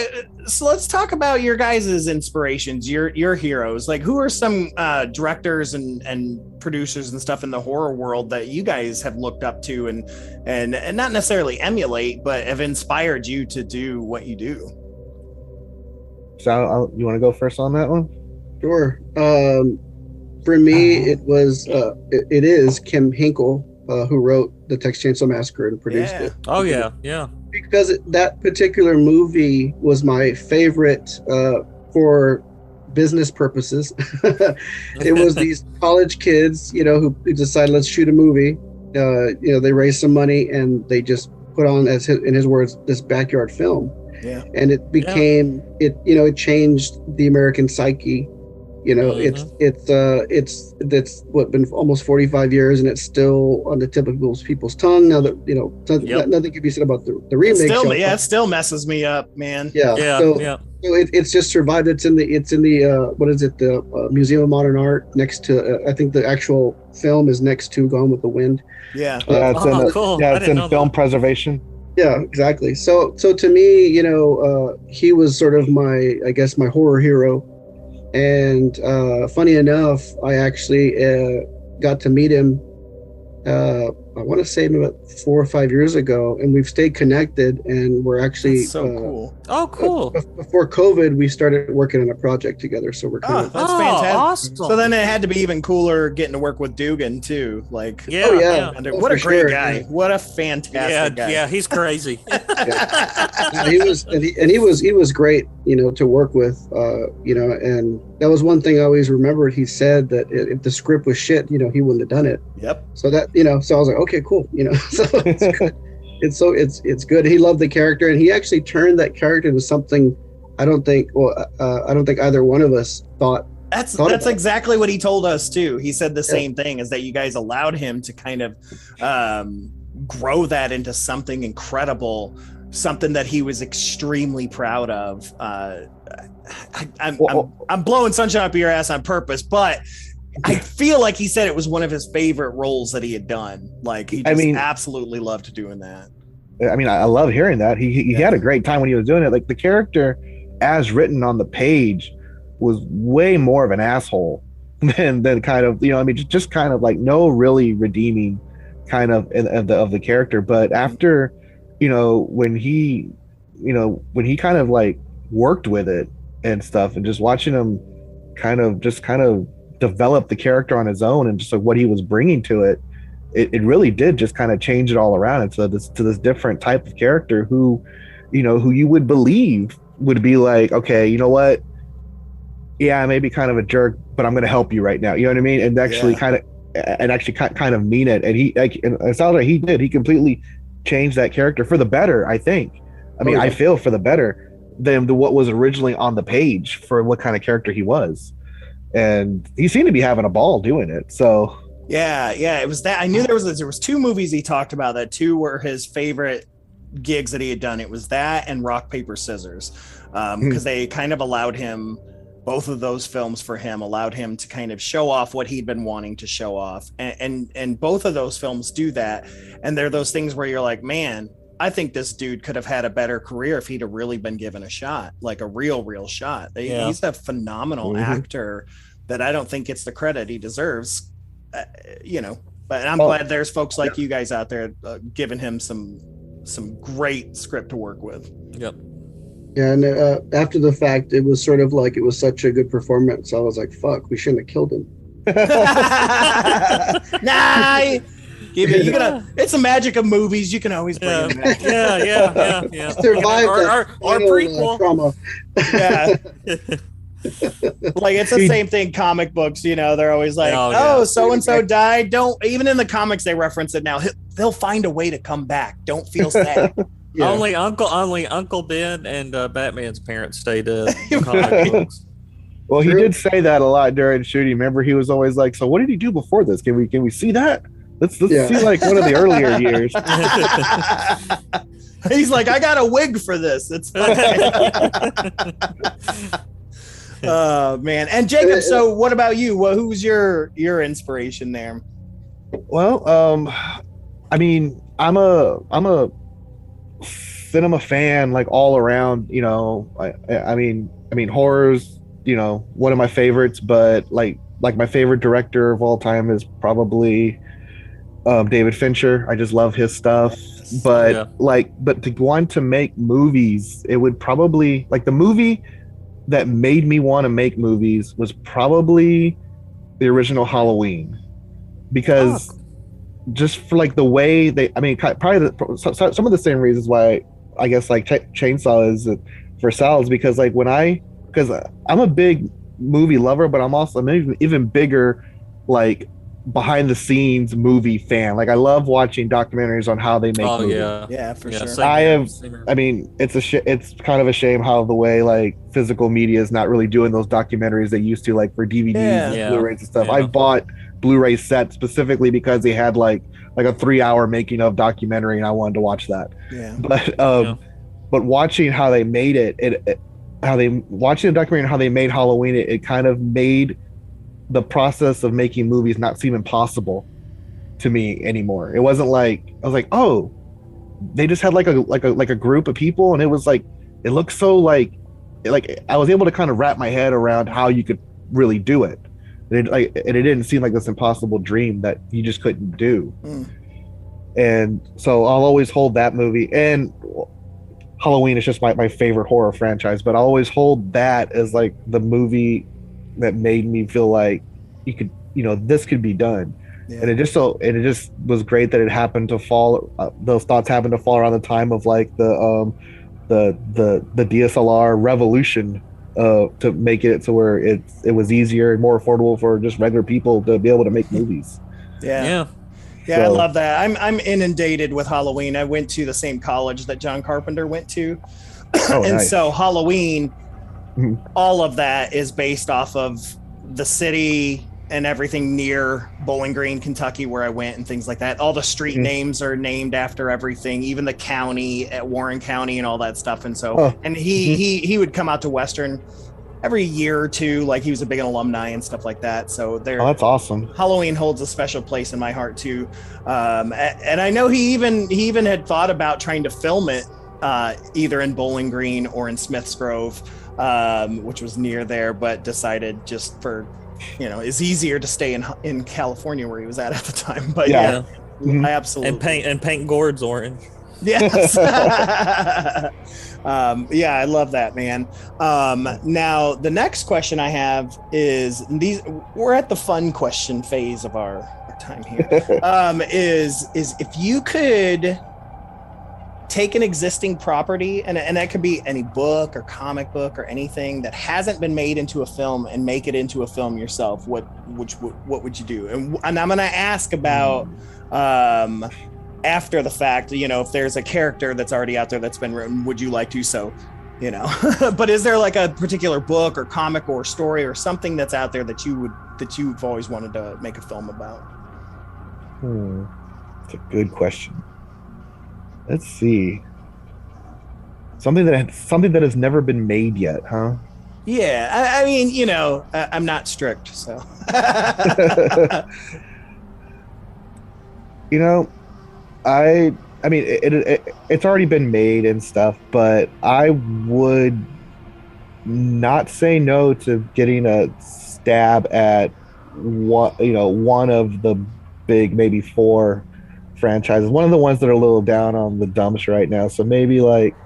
let's talk about your guys' inspirations, your heroes. Like, who are some directors and producers and stuff in the horror world that you guys have looked up to and not necessarily emulate, but have inspired you to do what you do? So you want to go first on that one? Sure. For me, it is Kim Hinkle, who wrote the Texas Chainsaw Massacre and produced it. Oh yeah. Because that particular movie was my favorite for business purposes. It was these college kids, who decided, let's shoot a movie. they raised some money and they just put on, in his words, this backyard film. Yeah. And it became it changed the American psyche. It's what, been almost 45 years, and it's still on the tip of people's tongue now that nothing can be said about the remake. It still messes me up, man. So it's just survived. It's in the what is it, the Museum of Modern Art, next to I think the actual film is next to Gone with the Wind. It's in film preservation. Yeah, exactly. So to me, he was sort of my horror hero. And funny enough, I actually got to meet him, I want to say maybe about 4 or 5 years ago, and we've stayed connected, and we're actually That's so cool. Oh, cool. Before COVID, we started working on a project together, so we're kind of... That's fantastic. Awesome. So then it had to be even cooler getting to work with Dugan, too. Like, what a great guy. Yeah. What a fantastic guy. Yeah, he's crazy. He was great, to work with, and that was one thing I always remembered. He said that if the script was shit, he wouldn't have done it. Yep. So that, so I was like, okay, cool. So it's good. It's good. He loved the character, and he actually turned that character into something I don't think either one of us thought. That's exactly what he told us too. He said the same thing, is that you guys allowed him to kind of grow that into something incredible, something that he was extremely proud of. I'm blowing sunshine up your ass on purpose, but I feel like he said it was one of his favorite roles that he had done. Like, he just absolutely loved doing that. I mean, I love hearing that. He had a great time when he was doing it. Like, the character as written on the page was way more of an asshole than kind of, just kind of like no really redeeming kind of of the character. But after, when he kind of like worked with it and stuff, and just watching him kind of develop the character on his own, and just like what he was bringing to it, it really did just kind of change it all around into this different type of character who you would believe would be like, okay, you know what? Yeah, I may be kind of a jerk, but I'm going to help you right now. You know what I mean? And actually kind of mean it. And it sounds like he did. He completely changed that character for the better, I think. I mean, I feel for the better than what was originally on the page for what kind of character he was. And he seemed to be having a ball doing it. So yeah, it was that. I knew there was 2 movies he talked about that 2 were his favorite gigs that he had done. It was that and Rock, Paper, Scissors, because they kind of allowed him, both of those films for him allowed him to kind of show off what he'd been wanting to show off, and both of those films do that. And they're those things where you're like, man, I think this dude could have had a better career if he'd have really been given a shot, like a real shot. He's a phenomenal actor that I don't think gets the credit he deserves, but I'm glad there's folks like you guys out there giving him some great script to work with. Yep. Yeah, and after the fact, it was sort of like, it was such a good performance. I was like, fuck, we shouldn't have killed him. Nah, it's the magic of movies. You can always bring it back. Yeah. Survive our prequel. Trauma. Yeah. Like, it's the same thing. Comic books, they're always like, so and so died. Don't, even in the comics they reference it now. They'll find a way to come back. Don't feel sad. Yeah. Only Uncle Ben and Batman's parents stayed in comic books. Well, he did say that a lot during shooting. Remember, he was always like, "So, what did he do before this? Can we see that? Let's see like one of the earlier years." He's like, "I got a wig for this. It's fine." Oh man! And Jacob, so what about you? Who's your inspiration there? Well, I mean, I'm a cinema fan, like all around. I mean, horror's one of my favorites, but like my favorite director of all time is probably David Fincher. I just love his stuff. But but to want to make movies, it would probably, like, the movie that made me want to make movies was probably the original Halloween, because just for like the way probably some of the same reasons why I guess like Chainsaw is for Sal is because like because I'm a big movie lover, but I'm an even bigger like behind the scenes movie fan. Like I love watching documentaries on how they make movies. Yeah, for sure. I mean, it's kind of a shame how the way like physical media is not really doing those documentaries they used to, like for DVDs and Blu-rays and stuff. Yeah. I've bought Blu-ray sets specifically because they had like a 3-hour making of documentary, and I wanted to watch that. Yeah. But watching how they made watching the documentary and how they made Halloween, it kind of made the process of making movies not seem impossible to me anymore. It wasn't like I was like, oh, they just had like a group of people, and it was like it looked so like I was able to kind of wrap my head around how you could really do it. And it didn't seem like this impossible dream that you just couldn't do. And so I'll always hold that movie, and Halloween is just my favorite horror franchise, but I'll always hold that as like the movie that made me feel like this could be done. Yeah. And it just was great that it happened to fall. Those thoughts happened to fall around the time of like the DSLR revolution, to make it to where it was easier and more affordable for just regular people to be able to make movies. Yeah, so, I love that. I'm inundated with Halloween. I went to the same college that John Carpenter went to, and nice. So Halloween, all of that is based off of the city and everything near Bowling Green, Kentucky, where I went, and things like that. All the street names are named after everything, even the county at Warren County and all that stuff. And so, and he would come out to Western every year or two, like he was a big alumni and stuff like that. So that's awesome. Halloween holds a special place in my heart too. And I know he even had thought about trying to film it either in Bowling Green or in Smiths Grove, which was near there, but decided just for, it's easier to stay in California where he was at the time. But I absolutely and paint gourds orange. Yes. I love that, man. Now the next question I have is we're at the fun question phase of our time here. Is if you could take an existing property, and that could be any book or comic book or anything that hasn't been made into a film, and make it into a film yourself, what would you do? And I'm going to ask about after the fact, if there's a character that's already out there that's been written, would you like to? So, but is there like a particular book or comic or story or something that's out there that you've always wanted to make a film about? That's a good question. Let's see. Something that has never been made yet, huh? Yeah, I mean, I'm not strict, so. I mean, it's already been made and stuff, but I would not say no to getting a stab at one of the big, maybe 4 franchises. One of the ones that are a little down on the dumps right now. So maybe like,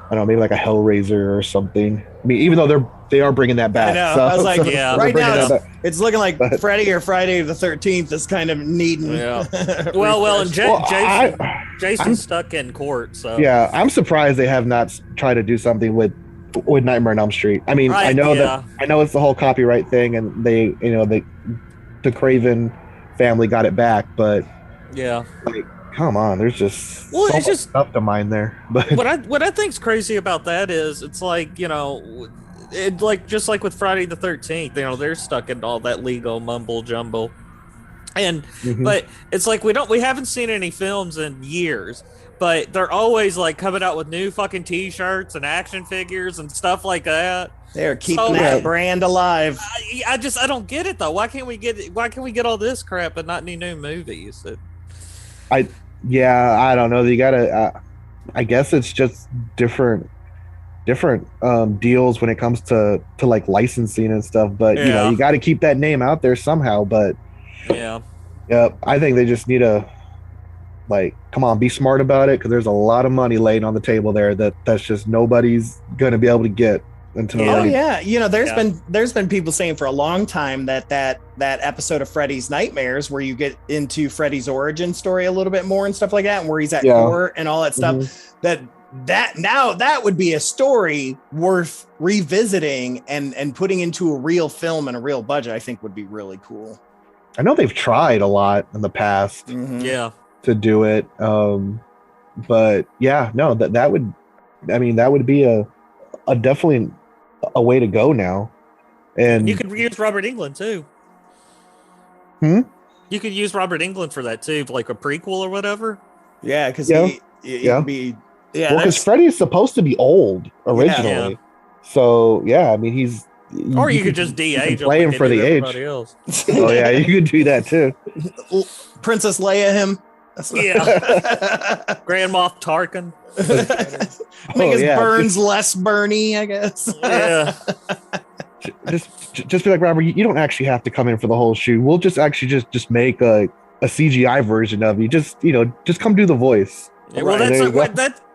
I don't know, maybe like a Hellraiser or something. I mean, even though they are bringing that back. I know. So, I was like, right now it's looking like Friday or Friday the 13th is kind of needing. Yeah. and Jason's stuck in court. So yeah, I'm surprised they have not tried to do something with Nightmare on Elm Street. I mean, I know it's the whole copyright thing, and the Craven family got it back, but yeah, like, come on, there's just so much stuff to mine there. But what I think's crazy about that is it's like, just like with Friday the 13th, they're stuck in all that legal mumble jumble, and but it's like we haven't seen any films in years, but they're always like coming out with new fucking t-shirts and action figures and stuff like that. They're keeping that brand alive. I don't get it though. Why can't we get all this crap but not any new movies? I don't know. You gotta. I guess it's just different deals when it comes to like licensing and stuff. But you got to keep that name out there somehow. But I think they just need to come on, be smart about it, because there's a lot of money laying on the table there that's just nobody's gonna be able to get. There's been people saying for a long time that episode of Freddy's Nightmares where you get into Freddy's origin story a little bit more and stuff like that, and where he's at court and all that stuff, that would be a story worth revisiting and putting into a real film and a real budget. I think would be really cool. I know they've tried a lot in the past Yeah. to do it. But yeah, no, that would be a definitely a way to go now. And you could use Robert Englund too. You could use Robert Englund for that too, like a prequel or whatever. Yeah, because he could be. Yeah, well, because Freddy is supposed to be old originally. Yeah. So yeah, I mean he's. Or you could just de-age him, play him like for they the do age. everybody else. Oh yeah, you could do that too. Princess Leia him. Yeah. Grand Moff Tarkin. Make his burns less burny, I guess. Yeah. Just be like, Robert, you don't actually have to come in for the whole shoot. We'll just actually just make a CGI version of you. Just come do the voice. Yeah, well,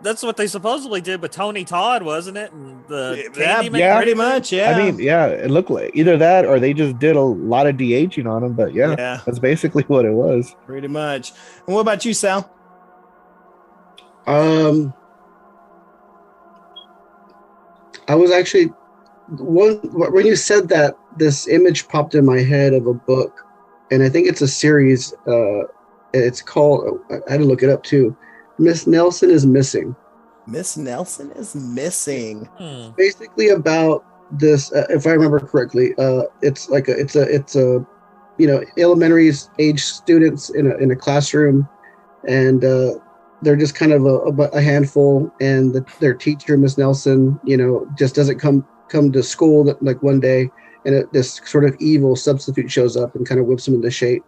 that's what they supposedly did with Tony Todd, wasn't it? And the yeah, pretty much. Yeah, I mean, yeah, it looked like either that or they just did a lot of de-aging on him. But yeah, that's basically what it was. Pretty much. And what about you, Sal? I was actually when you said that, this image popped in my head of a book, and I think it's a series. It's called. I had to look it up too. Miss Nelson is Missing. Miss Nelson is Missing. Basically about this, if I remember correctly, it's a elementary age students in a classroom, and they're just kind of a handful, and their teacher, Miss Nelson, just doesn't come to school like one day, and this sort of evil substitute shows up and kind of whips them into shape.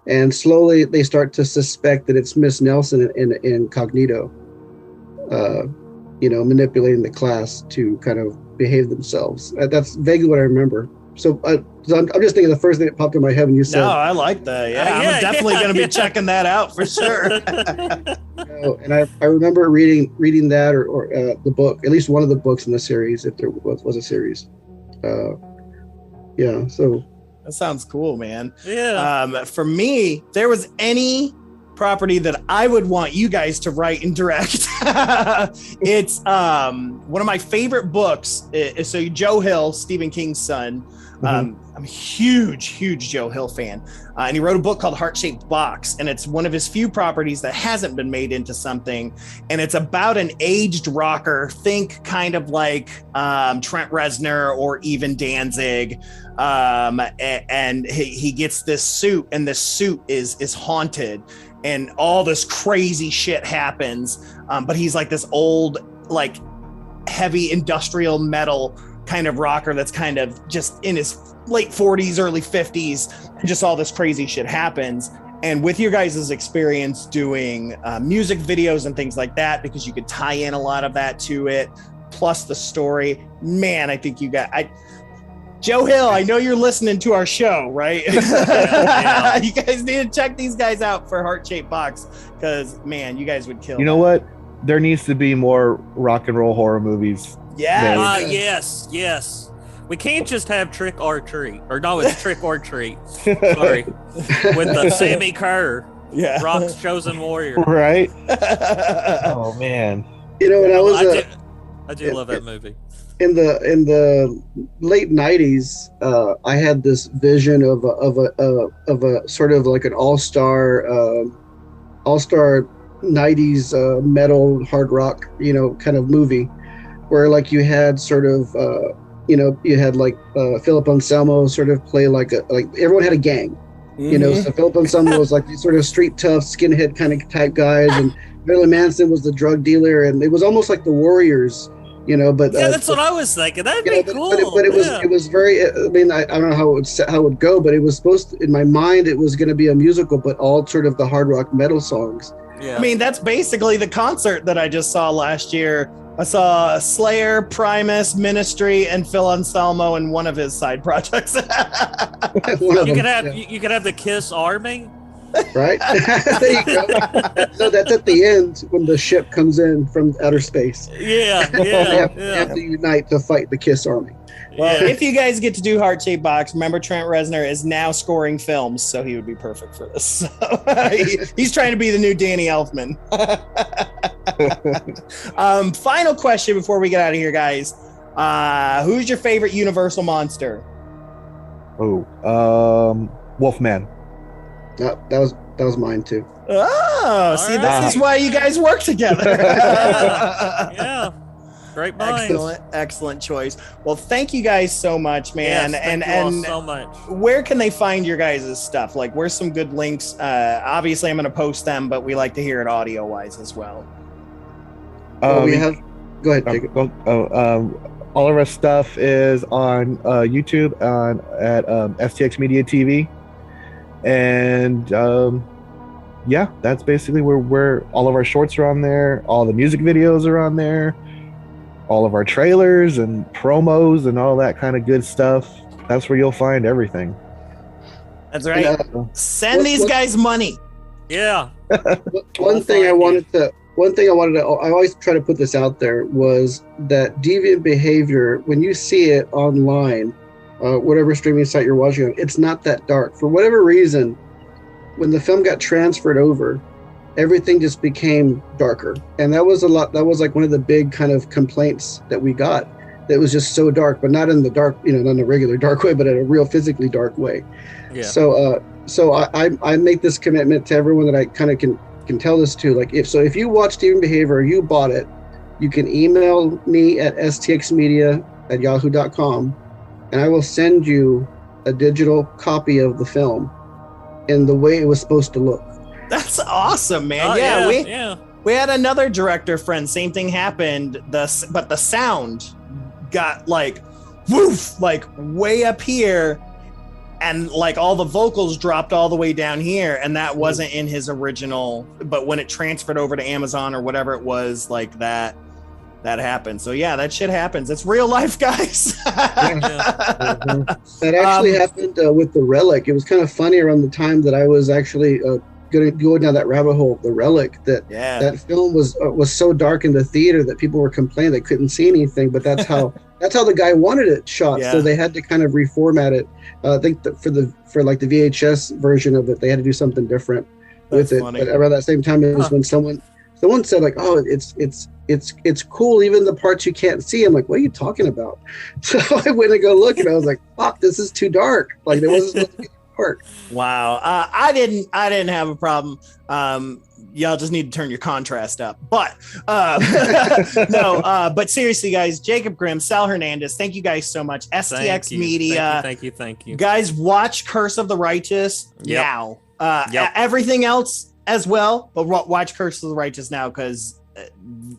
And slowly they start to suspect that it's Miss Nelson in incognito, manipulating the class to kind of behave themselves. That's vaguely what I remember. So I'm just thinking the first thing that popped in my head when you said. No, I like that. Yeah, I'm definitely going to be checking that out for sure. And I remember reading that or the book, at least one of the books in the series, if there was a series. So. That sounds cool, man. Yeah. For me, if there was any property that I would want you guys to write and direct, it's one of my favorite books. So Joe Hill, Stephen King's son. I'm a huge Joe Hill fan. And he wrote a book called Heart-Shaped Box. And it's one of his few properties that hasn't been made into something. And it's about an aged rocker. Think kind of like Trent Reznor or even Danzig. And he gets this suit, and this suit is haunted. And all this crazy shit happens. But he's like this old, like heavy industrial metal kind of rocker that's kind of just in his late 40s, early 50s, and just all this crazy shit happens. And with your guys' experience doing music videos and things like that, because you could tie in a lot of that to it, plus the story, man, I think you got... Joe Hill, I know you're listening to our show, right? Yeah. You guys need to check these guys out for Heart-Shaped Box, because, man, you guys would kill. You know what? There needs to be more rock and roll horror movies. Yes. We can't just have Trick or Treat. Or no, it's Trick or Treat. Sorry. With the Sammy Kerr. Yeah. Rock's Chosen Warrior. Right? Oh, man. When I was I do love that movie. In the late 90s, I had this vision of a sort of like an all-star 90s metal hard rock, kind of movie, where like you had sort of you had like Philip Anselmo sort of play like everyone had a gang, so Philip Anselmo was like these sort of street tough skinhead kind of type guys, and Marilyn Manson was the drug dealer, and it was almost like the Warriors. But that's what I was thinking. That'd be cool. But it was very. I mean, I don't know how it would go, but it was supposed to, in my mind, it was going to be a musical, but all sort of the hard rock metal songs. Yeah. I mean, that's basically the concert that I just saw last year. I saw Slayer, Primus, Ministry, and Phil Anselmo in one of his side projects. You could have the Kiss Army. Right? There you go. So that's at the end when the ship comes in from outer space. Yeah. They have to unite to fight the Kiss Army. Well, if you guys get to do Heart-Shaped Box, remember Trent Reznor is now scoring films, so he would be perfect for this. So, he's trying to be the new Danny Elfman. Final question before we get out of here, guys. Who's your favorite Universal monster? Wolfman. That was mine too. Oh, see, this is why you guys work together. Yeah. Great minds. Excellent choice. Well, thank you guys so much, man. Yes, thank you all so much. Where can they find your guys' stuff? Like, where's some good links? Obviously, I'm going to post them, but we like to hear it audio-wise as well. We have. Go ahead, Jacob. All of our stuff is on YouTube at STX Media TV, and yeah, that's basically where all of our shorts are on there. All the music videos are on there. All of our trailers and promos and all that kind of good stuff. That's where you'll find everything. That's right. Send these guys money. Yeah. One thing I wanted to. I always try to put this out there was that Deviant Behavior, when you see it online, whatever streaming site you're watching on, it's not that dark. For whatever reason, when the film got transferred over, everything just became darker. And that was like one of the big kind of complaints that we got. That was just so dark, but not in the dark, not in a regular dark way, but in a real physically dark way. Yeah. So I make this commitment to everyone that I kind of can tell this to. Like, if you watch Deviant Behavior or you bought it, you can email me at stxmedia@yahoo.com, and I will send you a digital copy of the film in the way it was supposed to look. That's awesome, man. We had another director friend. Same thing happened. But the sound got like woof, like way up here, and like all the vocals dropped all the way down here, and that wasn't in his original. But when it transferred over to Amazon or whatever it was, like that happened. So yeah, that shit happens. It's real life, guys. That actually happened with The Relic. It was kind of funny around the time that I was actually going to go down that rabbit hole. The Relic, that film was so dark in the theater that people were complaining they couldn't see anything. But that's how the guy wanted it shot. Yeah. So they had to kind of reformat it. I think that for like the VHS version of it, they had to do something different with it. But around that same time, it was when someone said like, "Oh, it's cool, even the parts you can't see." I'm like, "What are you talking about?" So I went to go look, and I was like, "Fuck, this is too dark." Like, it wasn't supposed to be dark. Wow, I didn't have a problem. Y'all just need to turn your contrast up. But but seriously, guys, Jacob, Grim, Sal Hernandez, thank you guys so much. STX Media, thank you, guys. Watch Curse of the Righteous now. Everything else as well, but watch Curse of the Righteous now, because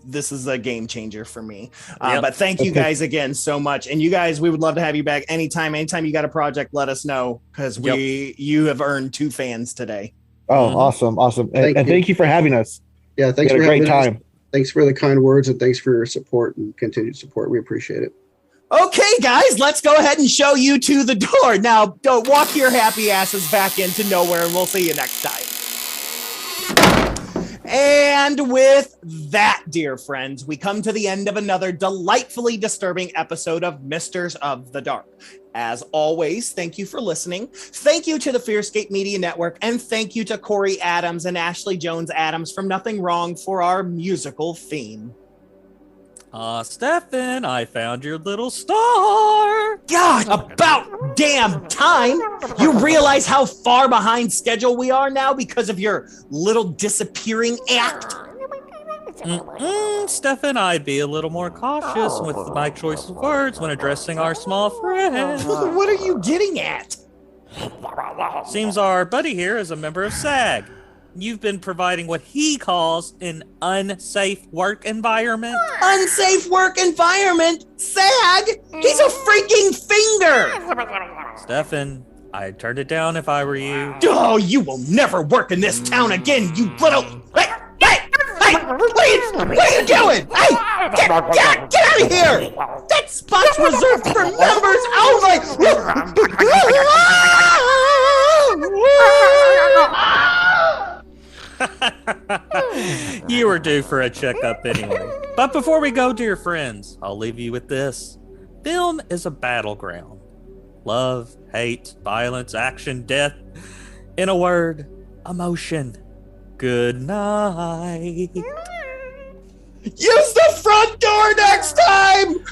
this is a game changer for me. But thank you guys again so much, and you guys, we would love to have you back anytime you got a project, let us know, because you have earned 2 fans today. Oh, awesome. And thank you for having us. Yeah, thanks for having us. Great time. Thanks for the kind words, and thanks for your support and continued support. We appreciate it. Okay, guys, let's go ahead and show you to the door. Now, don't walk your happy asses back into nowhere, and we'll see you next time. And with that, dear friends, we come to the end of another delightfully disturbing episode of Misters of the Dark. As always, thank you for listening. Thank you to the Fearscape Media Network, and thank you to Corey Adams and Ashley Jones Adams from Nothing Wrong for our musical theme. Stefan, I found your little star. God, about damn time. You realize how far behind schedule we are now because of your little disappearing act? Stefan, I'd be a little more cautious with my choice of words when addressing our small friend. What are you getting at? Seems our buddy here is a member of SAG. You've been providing what he calls an unsafe work environment. Unsafe work environment? SAG? He's a freaking finger! Stefan, I'd turn it down if I were you. Oh, you will never work in this town again, you little... Hey, what are you doing? Hey, get out of here! That spot's reserved for members only! You were due for a checkup anyway. But before we go, dear friends, I'll leave you with this. Film is a battleground. Love, hate, violence, action, death. In a word, emotion. Good night. Use the front door next time!